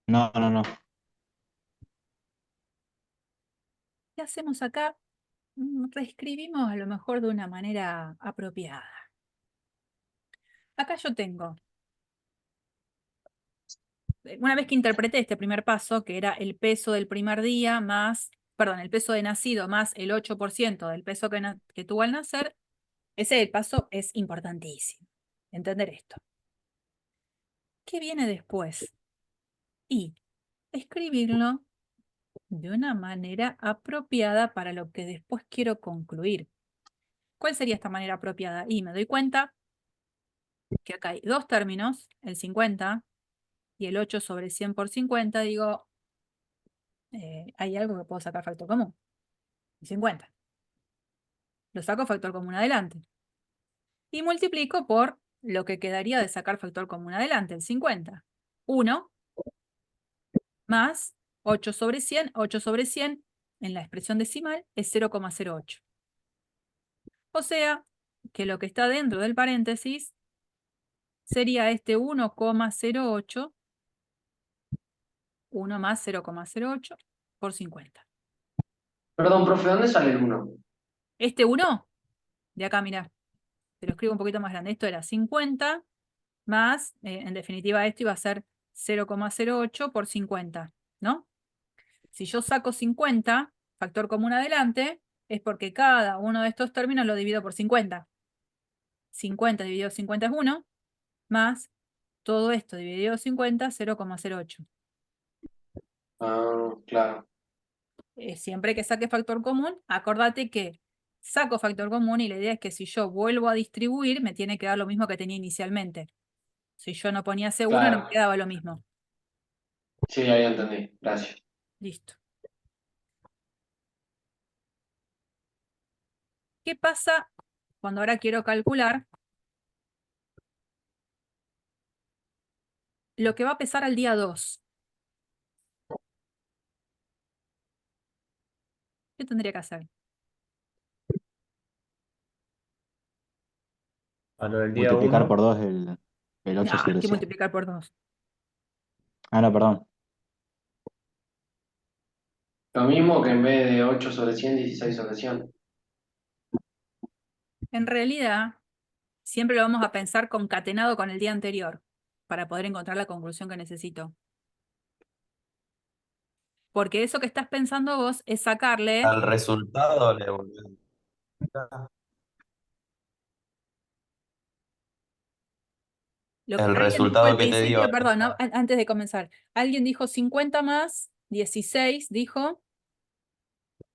No, no, no. ¿Qué hacemos acá? Reescribimos a lo mejor de una manera apropiada. Acá yo tengo, una vez que interpreté este primer paso, que era el peso del primer día más, perdón, el peso de nacido más el 8% del peso que tuvo al nacer, ese paso es importantísimo, entender esto. ¿Qué viene después? Y escribirlo de una manera apropiada para lo que después quiero concluir. ¿Cuál sería esta manera apropiada? Y me doy cuenta que acá hay dos términos, el 50 y el 8 sobre 100 por 50. Digo, hay algo que puedo sacar factor común. El 50. Lo saco factor común adelante. Y multiplico por lo que quedaría de sacar factor común adelante, el 50. 1 más 8 sobre 100. 8 sobre 100 en la expresión decimal es 0,08. O sea, que lo que está dentro del paréntesis sería este 1,08, 1 más 0,08 por 50. Perdón, profe, ¿dónde sale el 1? Este 1, de acá, mirá, te lo escribo un poquito más grande. Esto era 50 más, en definitiva, esto iba a ser 0,08 por 50, ¿no? Si yo saco 50, factor común adelante, es porque cada uno de estos términos lo divido por 50. 50 dividido 50 es 1, más todo esto dividido 50, 0,08. Ah, claro. Siempre que saque factor común, acordate que saco factor común y la idea es que si yo vuelvo a distribuir, me tiene que dar lo mismo que tenía inicialmente. Si yo no ponía C1, no me Claro. quedaba lo mismo. Sí, ahí entendí. Gracias. Listo. ¿Qué pasa cuando ahora quiero calcular lo que va a pesar al día 2? ¿Qué tendría que hacer? A lo del día Multiplicar 1. por 2 el 8 No, hay sobre que 100. multiplicar por 2. Ah, no, perdón. Lo mismo que en vez de 8 sobre 100, 16 sobre 100. En realidad, siempre lo vamos a pensar concatenado con el día anterior para poder encontrar la conclusión que necesito. Porque eso que estás pensando vos es sacarle... Al resultado le volvés. Lo que El alguien dijo al resultado que te dio. principio, perdón, ¿no? Antes de comenzar, alguien dijo 50 más 16, dijo,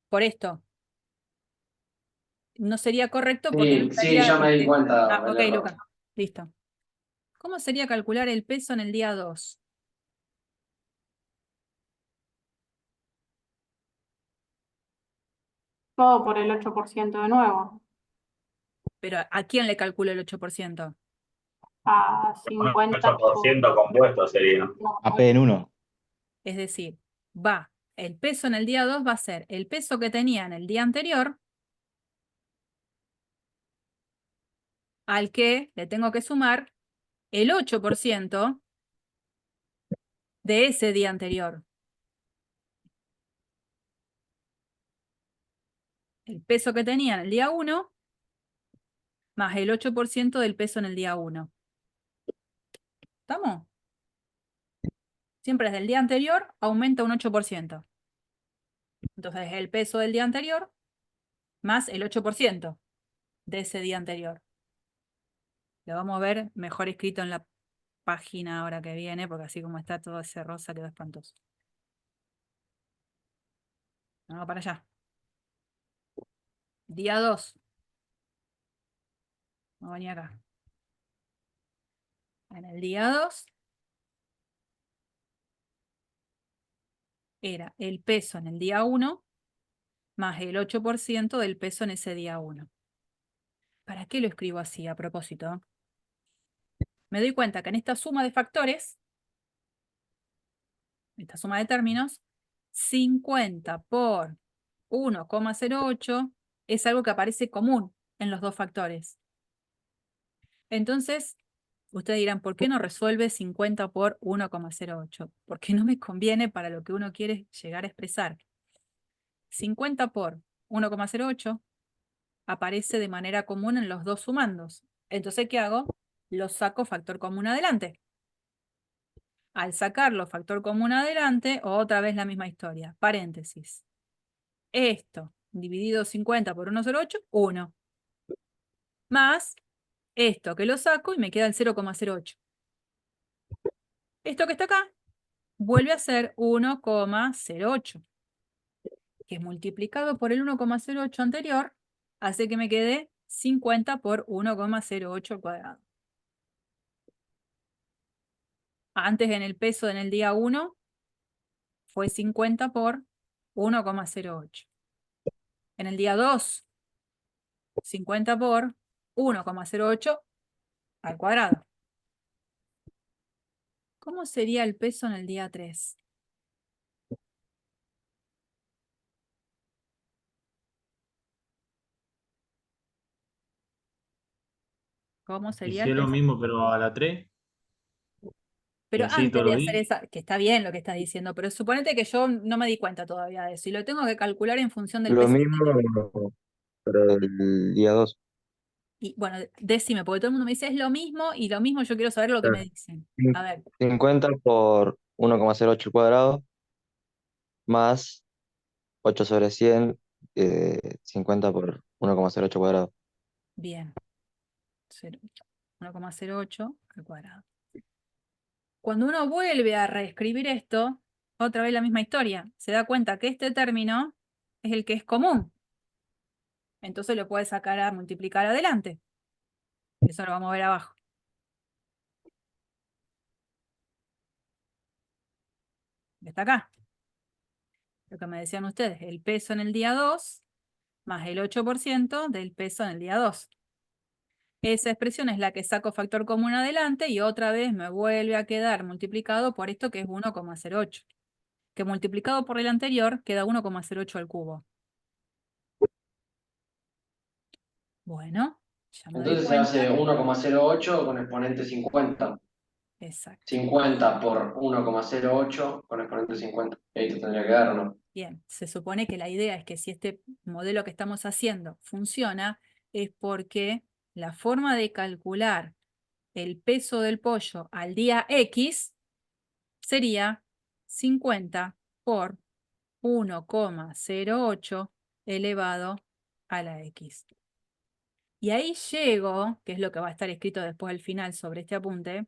por esto. No sería correcto porque no Sí, sí, estaría... ya me di cuenta Ah, el ok, error. Luca, listo. ¿Cómo sería calcular el peso en el día 2? Todo por el 8% de nuevo. Pero ¿a quién le calculo el 8%? A Un 50 8% compuesto sería. no, AP en 1. Es decir, el peso en el día 2 va a ser el peso que tenía en el día anterior al que le tengo que sumar el 8% de ese día anterior. El peso que tenía en el día 1 más el 8% del peso en el día 1. ¿Estamos? Siempre desde el día anterior aumenta un 8%. Entonces el peso del día anterior más el 8%. de ese día anterior. Lo vamos a ver mejor escrito en la página ahora que viene, porque así como está todo ese rosa quedó espantoso. Vamos para allá. Día 2. Vamos a venir acá. En el día 2 era el peso en el día 1 más el 8% del peso en ese día 1. ¿Para qué lo escribo así a propósito? Me doy cuenta que en esta suma de factores, esta suma de términos, 50 por 1,08 es algo que aparece común en los dos factores. Entonces, ustedes dirán, ¿por qué no resuelve 50 por 1,08? Porque no me conviene para lo que uno quiere llegar a expresar. 50 por 1,08 aparece de manera común en los dos sumandos. Entonces, ¿qué hago? Lo saco factor común adelante. Al sacarlo factor común adelante, otra vez la misma historia. Paréntesis. Esto dividido 50 por 1,08, 1. Más esto que lo saco y me queda el 0,08. Esto que está acá vuelve a ser 1,08. Que multiplicado por el 1,08 anterior hace que me quede 50 por 1,08 al cuadrado. Antes en el peso en el día 1 fue 50 por 1,08. En el día 2, 50 por 1,08 al cuadrado. ¿Cómo sería el peso en el día 3? ¿Cómo sería el Hicieron lo peso? mismo, pero a la 3. Pero así antes todos de los hacer días. esa, que está bien lo que estás diciendo, pero suponete que yo no me di cuenta todavía de eso y lo tengo que calcular en función del Lo peso que mismo, tengo. pero el día 2. Y bueno, decime, porque todo el mundo me dice es lo mismo y lo mismo yo quiero saber lo que me dicen. A ver, 50 por 1,08 al cuadrado más 8 sobre 100, 50 por 1,08 cuadrado. bien. 1,08 al cuadrado. Cuando uno vuelve a reescribir esto, otra vez la misma historia. Se da cuenta que este término es el que es común. Entonces lo puede sacar a multiplicar adelante. Eso lo vamos a ver abajo. Está acá. Lo que me decían ustedes, el peso en el día 2 más el 8% del peso en el día 2. Esa expresión es la que saco factor común adelante y otra vez me vuelve a quedar multiplicado por esto que es 1,08. Que multiplicado por el anterior queda 1,08 al cubo. Bueno, ya me doy Entonces se hace cuenta. 1,08 con exponente 50. Exacto. 50 por 1,08 con exponente 50. Y ahí te tendría que dar, ¿o no? Bien, se supone que la idea es que si este modelo que estamos haciendo funciona, es porque la forma de calcular el peso del pollo al día X sería 50 por 1,08 elevado a la X. Y ahí llego, que es lo que va a estar escrito después al final sobre este apunte,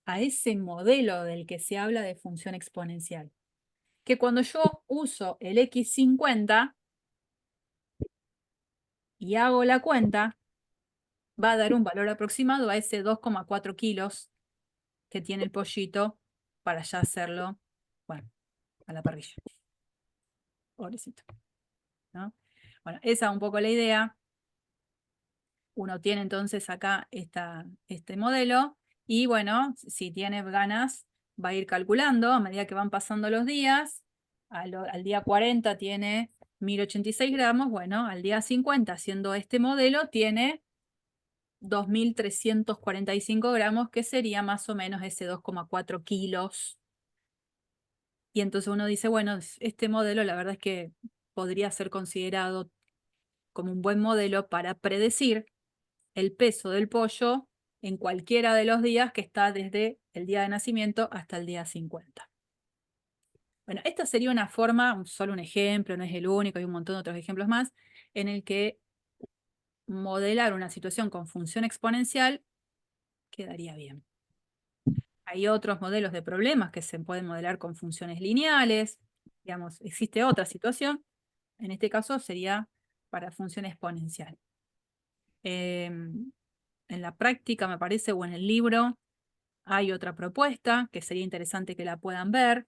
a ese modelo del que se habla de función exponencial. Que cuando yo uso el X50 y hago la cuenta, va a dar un valor aproximado a ese 2,4 kilos que tiene el pollito para ya hacerlo, bueno, a la parrilla. Pobrecito, ¿no? Bueno, esa es un poco la idea. Uno tiene entonces acá este modelo y bueno, si tiene ganas va a ir calculando a medida que van pasando los días. Al día 40 tiene 1086 gramos, bueno, al día 50 haciendo este modelo tiene 2345 gramos, que sería más o menos ese 2,4 kilos. Y entonces uno dice, bueno, este modelo la verdad es que podría ser considerado como un buen modelo para predecir el peso del pollo en cualquiera de los días que está desde el día de nacimiento hasta el día 50. Bueno, esta sería una forma, solo un ejemplo, no es el único, hay un montón de otros ejemplos más, en el que modelar una situación con función exponencial, quedaría bien. Hay otros modelos de problemas que se pueden modelar con funciones lineales. Digamos, existe otra situación. En este caso sería para función exponencial. En la práctica, me parece, o en el libro, hay otra propuesta que sería interesante que la puedan ver.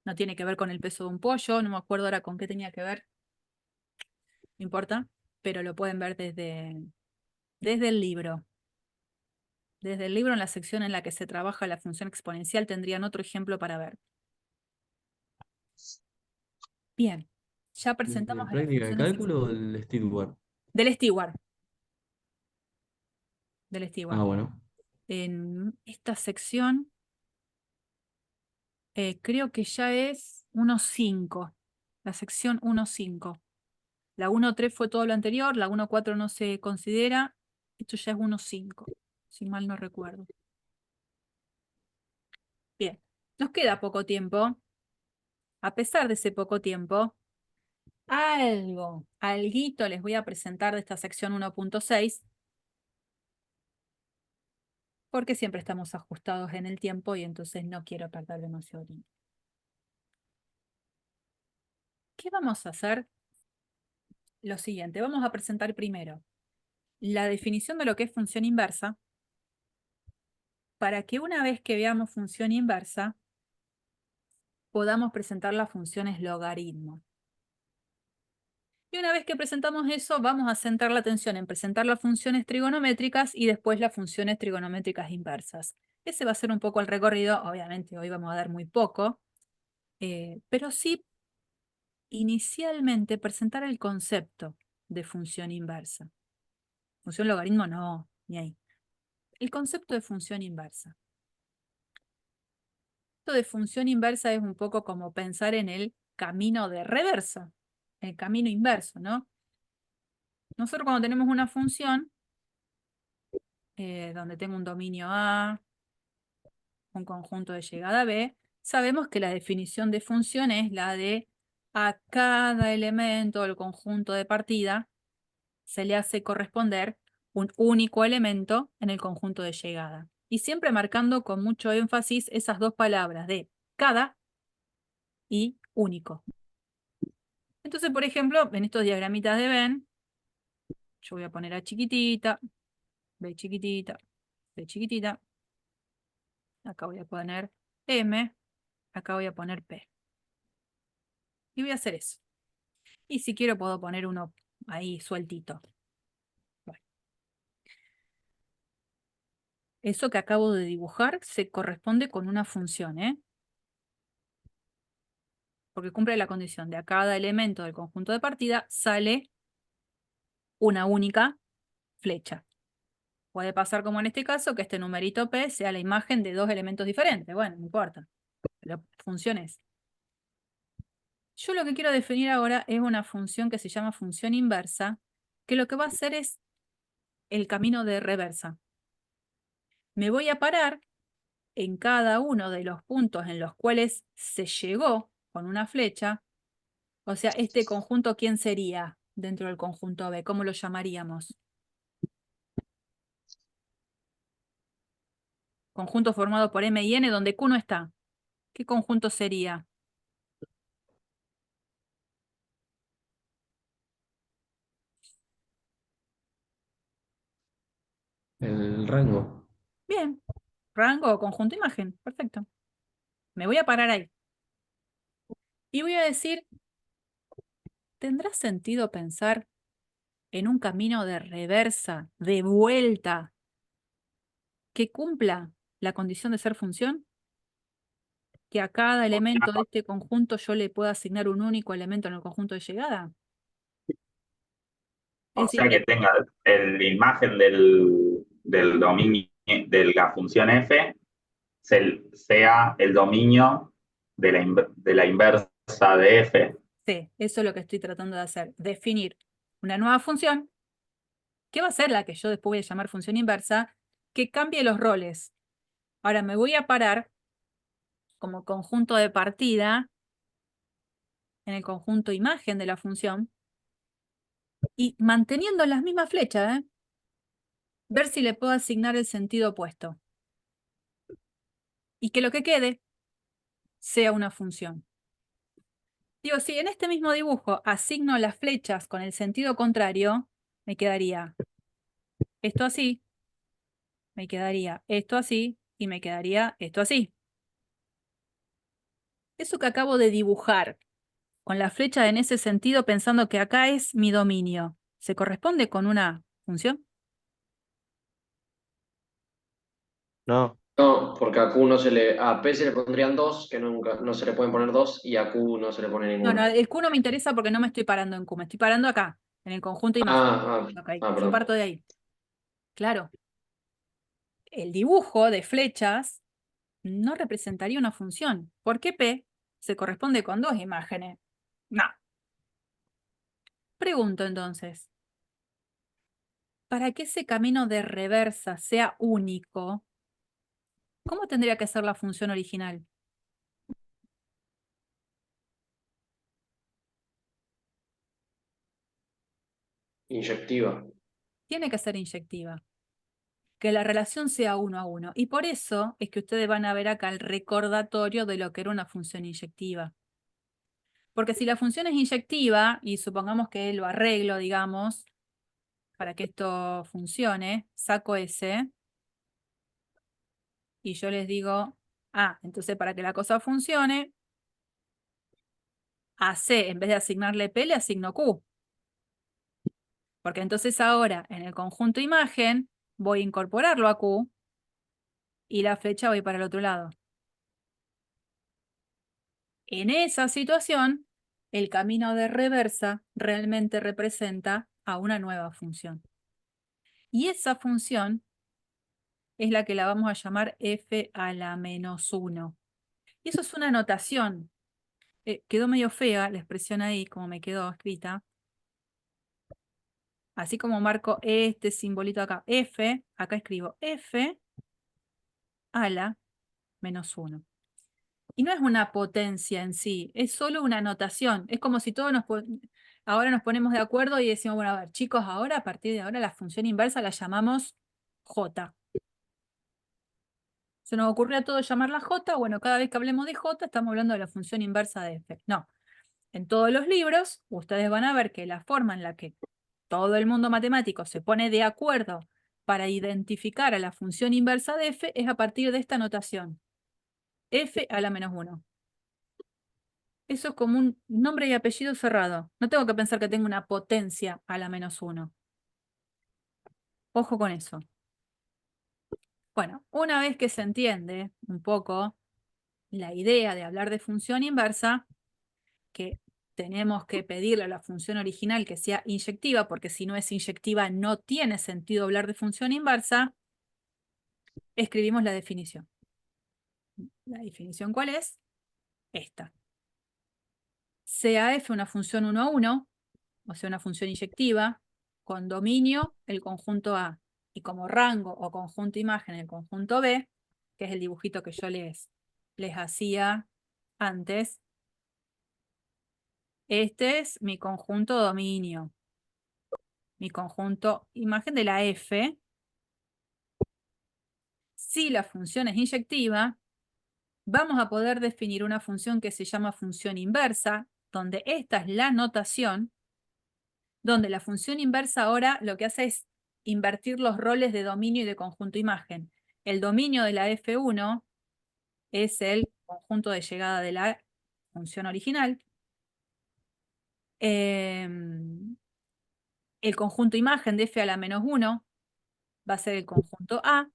No tiene que ver con el peso de un pollo, no me acuerdo ahora con qué tenía que ver. No importa, pero lo pueden ver desde el libro. Desde el libro, en la sección en la que se trabaja la función exponencial, tendrían otro ejemplo para ver. Bien, ya presentamos a las ¿Práctica de funciones cálculo o el Steward? del Steward. Del Steward. Ah, bueno. En esta sección, creo que ya es 1.5. La sección 1.5. La 1.3 fue todo lo anterior, la 1.4 no se considera. Esto ya es 1.5, si mal no recuerdo. Bien, nos queda poco tiempo. A pesar de ese poco tiempo, alguito les voy a presentar de esta sección 1.6, porque siempre estamos ajustados en el tiempo y entonces no quiero perder demasiado tiempo. ¿Qué vamos a hacer? Lo siguiente, vamos a presentar primero la definición de lo que es función inversa, para que una vez que veamos función inversa, podamos presentar las funciones logaritmo. Y una vez que presentamos eso, vamos a centrar la atención en presentar las funciones trigonométricas y después las funciones trigonométricas inversas. Ese va a ser un poco el recorrido. Obviamente hoy vamos a dar muy poco, pero sí inicialmente presentar el concepto de función inversa. Función logaritmo no, ni ahí. El concepto de función inversa. Esto de función inversa es un poco como pensar en el camino de reversa, el camino inverso, ¿no? Nosotros cuando tenemos una función, donde tengo un dominio A, un conjunto de llegada B, sabemos que la definición de función es la de a cada elemento del conjunto de partida se le hace corresponder un único elemento en el conjunto de llegada. Y siempre marcando con mucho énfasis esas dos palabras de cada y único. Entonces, por ejemplo, en estos diagramitas de Venn, yo voy a poner A chiquitita, B chiquitita, C chiquitita. Acá voy a poner M, acá voy a poner P. Y voy a hacer eso. Y si quiero puedo poner uno ahí sueltito. Bueno. Eso que acabo de dibujar se corresponde con una función, ¿eh? Porque cumple la condición de a cada elemento del conjunto de partida sale una única flecha. Puede pasar como en este caso, que este numerito P sea la imagen de dos elementos diferentes. Bueno, no importa. La función es. Yo lo que quiero definir ahora es una función que se llama función inversa, que lo que va a hacer es el camino de reversa. Me voy a parar en cada uno de los puntos en los cuales se llegó con una flecha. O sea, este conjunto, ¿quién sería dentro del conjunto B? ¿Cómo lo llamaríamos? Conjunto formado por M y N, donde Q no está. ¿Qué conjunto sería? El rango. Bien, rango o conjunto imagen. Perfecto. Me voy a parar ahí. Y voy a decir, ¿tendrá sentido pensar en un camino de reversa, de vuelta, que cumpla la condición de ser función? Que a cada elemento de este conjunto yo le pueda asignar un único elemento en el conjunto de llegada. O Es sea decir, que tenga la imagen del dominio de la función f sea el dominio de la inversa de f. sí, eso es lo que estoy tratando de hacer. Definir una nueva función, que va a ser la que yo después voy a llamar función inversa, que cambie los roles. Ahora me voy a parar como conjunto de partida en el conjunto imagen de la función. Y manteniendo las mismas flechas, ver si le puedo asignar el sentido opuesto. Y que lo que quede sea una función. Digo, si en este mismo dibujo asigno las flechas con el sentido contrario, me quedaría esto así, me quedaría esto así y me quedaría esto así. Eso que acabo de dibujar con la flecha en ese sentido pensando que acá es mi dominio, ¿se corresponde con una función? No, No, porque a Q no se le. A P se le pondrían dos, que nunca, no se le pueden poner dos, y a Q no se le pone No, no, ninguno. el Q no me interesa porque no me estoy parando en Q, me estoy parando acá, en el conjunto imagen. Ok, yo Perdón. parto de ahí. Claro, el dibujo de flechas no representaría una función. ¿Por qué P se corresponde con dos imágenes? No. Pregunto entonces, para que ese camino de reversa sea único, ¿cómo tendría que ser la función original? Inyectiva. Tiene que ser inyectiva, que la relación sea 1 a 1. Y por eso es que ustedes van a ver acá el recordatorio de lo que era una función inyectiva. Porque si la función es inyectiva, y supongamos que lo arreglo, digamos, para que esto funcione, saco S, y yo les digo, entonces para que la cosa funcione, a C, en vez de asignarle P, le asigno Q. Porque entonces ahora, en el conjunto imagen, voy a incorporarlo a Q, y la flecha voy para el otro lado. En esa situación, el camino de reversa realmente representa a una nueva función. Y esa función es la que la vamos a llamar f a la menos 1. Y eso es una notación. Quedó medio fea la expresión ahí, como me quedó escrita. Así como marco este simbolito acá, f, acá escribo f a la menos 1. Y no es una potencia en sí, es solo una notación. Es como si todos ahora nos ponemos de acuerdo y decimos, bueno, a ver, chicos, ahora, a partir de ahora, la función inversa la llamamos j. Se nos ocurrió a todos llamarla j, bueno, cada vez que hablemos de j, estamos hablando de la función inversa de f. No, en todos los libros, ustedes van a ver que la forma en la que todo el mundo matemático se pone de acuerdo para identificar a la función inversa de f es a partir de esta notación. F a la menos 1. Eso es como un nombre y apellido cerrado. No tengo que pensar que tengo una potencia a la menos 1. Ojo con eso. Bueno, una vez que se entiende un poco la idea de hablar de función inversa, que tenemos que pedirle a la función original que sea inyectiva, porque si no es inyectiva no tiene sentido hablar de función inversa, escribimos la definición. ¿La definición cuál es? Esta. Sea f una función 1 a 1, o sea, una función inyectiva, con dominio el conjunto A, y como rango o conjunto imagen el conjunto B, que es el dibujito que yo les hacía antes. Este es mi conjunto dominio, mi conjunto imagen de la F. Si la función es inyectiva, vamos a poder definir una función que se llama función inversa, donde esta es la notación, donde la función inversa ahora lo que hace es invertir los roles de dominio y de conjunto imagen. El dominio de la F1 es el conjunto de llegada de la función original. El conjunto imagen de F a la menos 1 va a ser el conjunto A.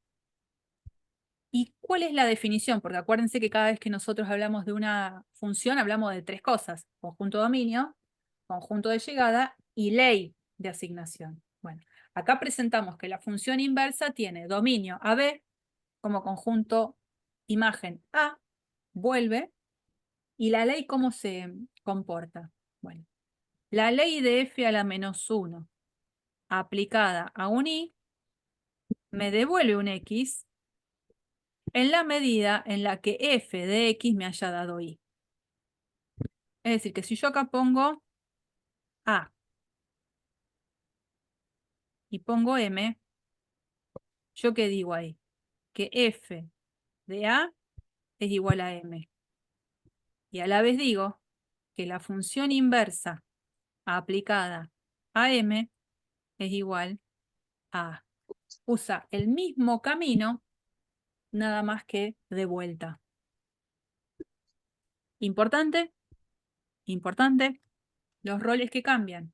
¿Y cuál es la definición? Porque acuérdense que cada vez que nosotros hablamos de una función, hablamos de tres cosas: conjunto dominio, conjunto de llegada y ley de asignación. Bueno, acá presentamos que la función inversa tiene dominio AB como conjunto imagen A, vuelve, y la ley ¿cómo se comporta? Bueno, la ley de f a la menos 1 aplicada a un y me devuelve un x en la medida en la que f de x me haya dado y. Es decir, que si yo acá pongo a y pongo M, ¿yo qué digo ahí? Que f de A es igual a M. Y a la vez digo que la función inversa aplicada a M es igual a A. Usa el mismo camino, nada más que de vuelta. Importante, importante, los roles que cambian.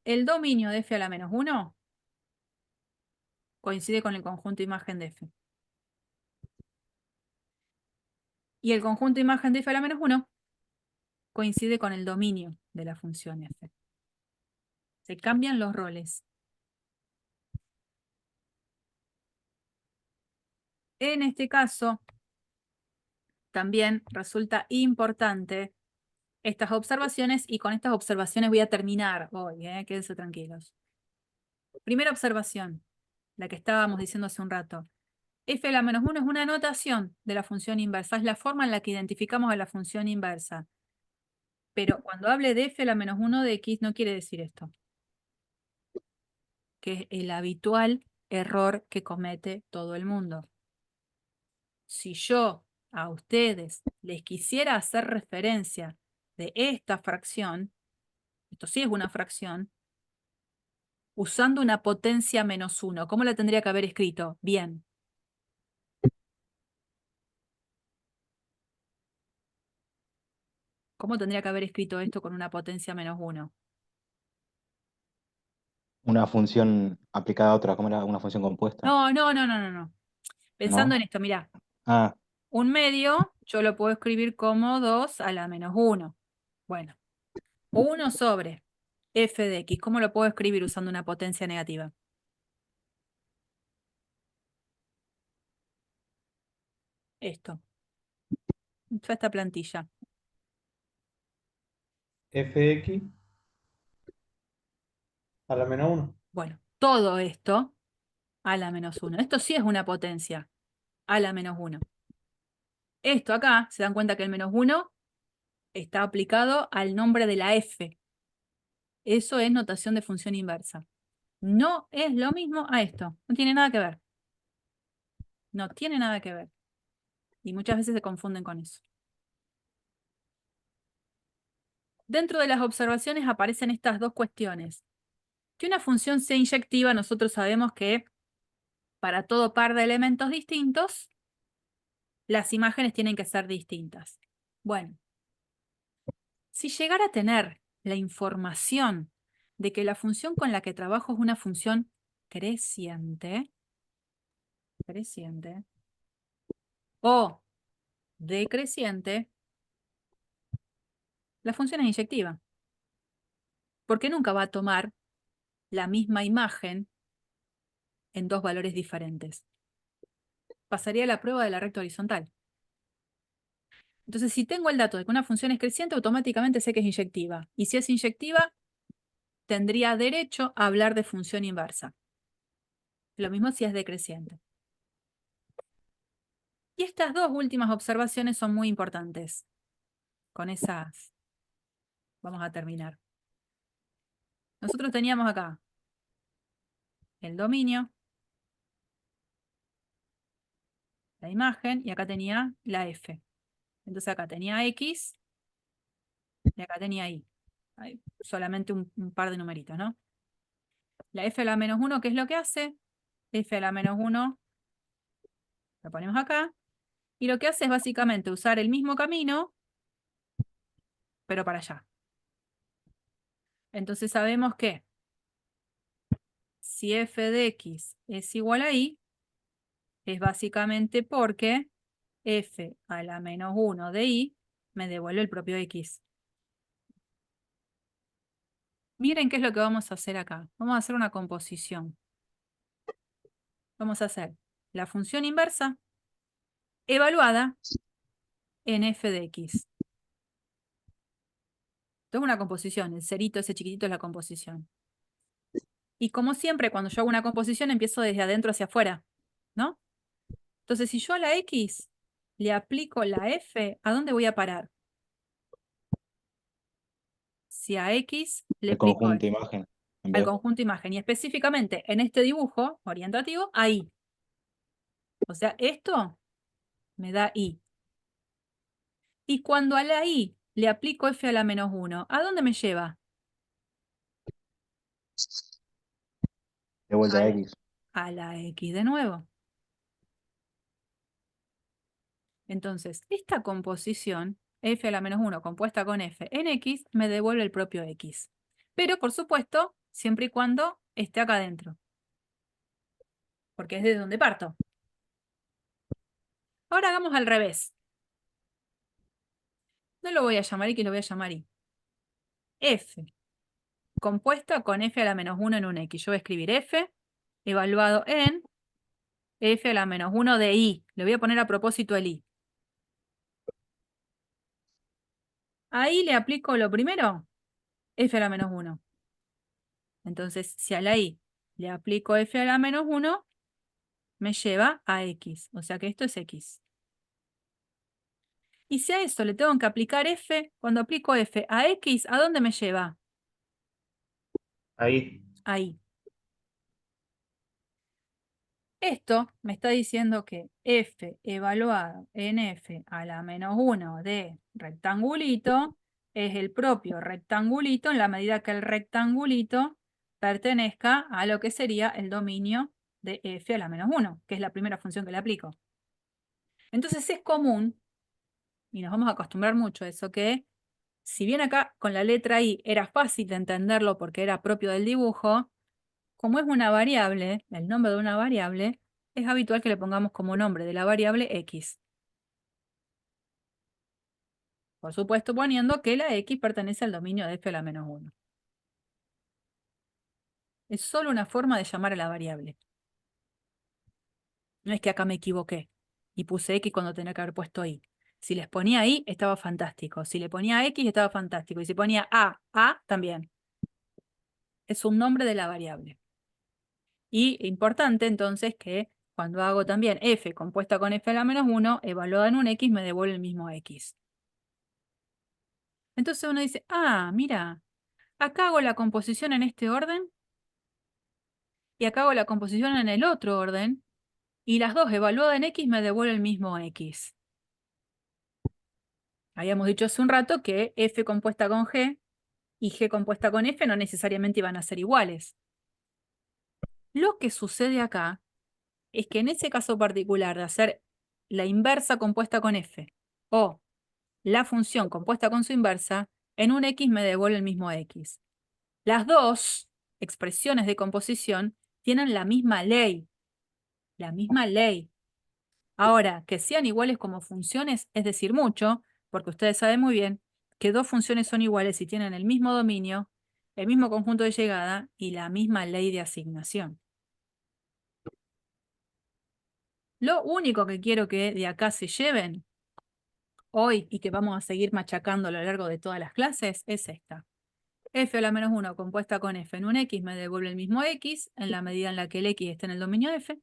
El dominio de f a la menos 1 coincide con el conjunto imagen de f. Y el conjunto imagen de f a la menos 1 coincide con el dominio de la función f. Se cambian los roles. En este caso, también resulta importante estas observaciones, y con estas observaciones voy a terminar hoy, quédense tranquilos. Primera observación, la que estábamos diciendo hace un rato. F a la menos 1 es una notación de la función inversa, es la forma en la que identificamos a la función inversa. Pero cuando hable de f a la menos 1 de x no quiere decir esto, que es el habitual error que comete todo el mundo. Si yo a ustedes les quisiera hacer referencia de esta fracción, esto sí es una fracción, usando una potencia menos 1, ¿cómo la tendría que haber escrito? Bien. ¿Cómo tendría que haber escrito esto con una potencia menos 1? Una función aplicada a otra, ¿cómo era? Una función compuesta. No. Pensando ¿No? en esto, mirá. Ah, Un medio yo lo puedo escribir como 2 a la menos 1. Bueno, 1 sobre f de x. ¿Cómo lo puedo escribir usando una potencia negativa? Esto. Esta plantilla. Fx a la menos 1. Bueno, todo esto a la menos 1. Esto sí es una potencia a la menos 1. Esto acá, se dan cuenta que el menos 1 está aplicado al nombre de la f. Eso es notación de función inversa. No es lo mismo a esto. No tiene nada que ver. No tiene nada que ver. Y muchas veces se confunden con eso. Dentro de las observaciones aparecen estas dos cuestiones. Que una función sea inyectiva, nosotros sabemos que para todo par de elementos distintos, las imágenes tienen que ser distintas. Bueno, si llegara a tener la información de que la función con la que trabajo es una función creciente o decreciente, la función es inyectiva. Porque nunca va a tomar la misma imagen en dos valores diferentes. Pasaría la prueba de la recta horizontal. Entonces, si tengo el dato de que una función es creciente, automáticamente sé que es inyectiva. Y si es inyectiva, tendría derecho a hablar de función inversa. Lo mismo si es decreciente. Y estas dos últimas observaciones son muy importantes. Con esas vamos a terminar. Nosotros teníamos acá el dominio, la imagen, y acá tenía la f. Entonces acá tenía x y acá tenía y. Hay solamente un par de numeritos, ¿no? La f a la menos 1, ¿qué es lo que hace? F a la menos 1, lo ponemos acá, y lo que hace es básicamente usar el mismo camino, pero para allá. Entonces sabemos que si f de x es igual a y, es básicamente porque f a la menos 1 de y me devuelve el propio x. Miren qué es lo que vamos a hacer acá. Vamos a hacer una composición. Vamos a hacer la función inversa evaluada en f de x. Esto es una composición. El cerito ese chiquitito es la composición. Y como siempre, cuando yo hago una composición, empiezo desde adentro hacia afuera, ¿no? Entonces, si yo a la x le aplico la f, ¿a dónde voy a parar? Si a x le el aplico conjunto f. imagen. En al vez- conjunto imagen. Y específicamente en este dibujo orientativo, ahí. O sea, esto me da I. Y cuando a la I le aplico f a la menos 1, ¿a dónde me lleva? de vuelta a Al- X. A la X de nuevo. Entonces, esta composición, f a la menos 1 compuesta con f en X, me devuelve el propio X. Pero, por supuesto, siempre y cuando esté acá adentro. Porque es de donde parto. Ahora hagamos al revés. No lo voy a llamar X, lo voy a llamar Y. F, compuesta con f a la menos 1 en un X. Yo voy a escribir f, evaluado en f a la menos 1 de Y. Le voy a poner a propósito el Y. Ahí le aplico lo primero, f a la menos 1. Entonces, si a la Y le aplico f a la menos 1, me lleva a X. O sea que esto es X. Y si a eso le tengo que aplicar f, cuando aplico f a X, ¿a dónde me lleva? Ahí. Ahí. Esto me está diciendo que f evaluado en f a la menos 1 de rectangulito es el propio rectangulito en la medida que el rectangulito pertenezca a lo que sería el dominio de f a la menos 1, que es la primera función que le aplico. Entonces es común, y nos vamos a acostumbrar mucho a eso, que si bien acá con la letra I era fácil de entenderlo porque era propio del dibujo, como es una variable, el nombre de una variable, es habitual que le pongamos como nombre de la variable X. Por supuesto, poniendo que la X pertenece al dominio de f a la menos 1. Es solo una forma de llamar a la variable. No es que acá me equivoqué y puse X cuando tenía que haber puesto Y. Si les ponía Y, estaba fantástico. Si le ponía X, estaba fantástico. Y si ponía A, también. Es un nombre de la variable. Y importante entonces que cuando hago también f compuesta con f a la menos 1, evaluada en un X, me devuelve el mismo X. Entonces uno dice, mira, acá hago la composición en este orden y acá hago la composición en el otro orden y las dos evaluadas en X me devuelven el mismo X. Habíamos dicho hace un rato que f compuesta con g y g compuesta con f no necesariamente iban a ser iguales. Lo que sucede acá es que en ese caso particular de hacer la inversa compuesta con f o la función compuesta con su inversa, en un X me devuelve el mismo X. Las dos expresiones de composición tienen la misma ley. La misma ley. Ahora, que sean iguales como funciones es decir mucho, porque ustedes saben muy bien que dos funciones son iguales si tienen el mismo dominio, el mismo conjunto de llegada y la misma ley de asignación. Lo único que quiero que de acá se lleven hoy y que vamos a seguir machacando a lo largo de todas las clases es esta. F a la menos 1 compuesta con f en un X me devuelve el mismo X en la medida en la que el X esté en el dominio de f.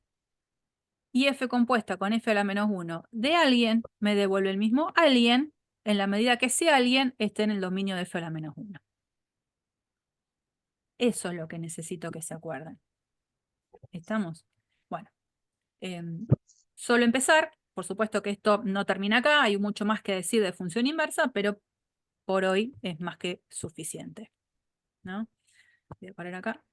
Y f compuesta con f a la menos 1 de alguien me devuelve el mismo alguien en la medida que ese alguien esté en el dominio de f a la menos 1. Eso es lo que necesito que se acuerden. ¿Estamos? Bueno, solo empezar. Por supuesto que esto no termina acá, hay mucho más que decir de función inversa, pero por hoy es más que suficiente, ¿no? Voy a parar acá.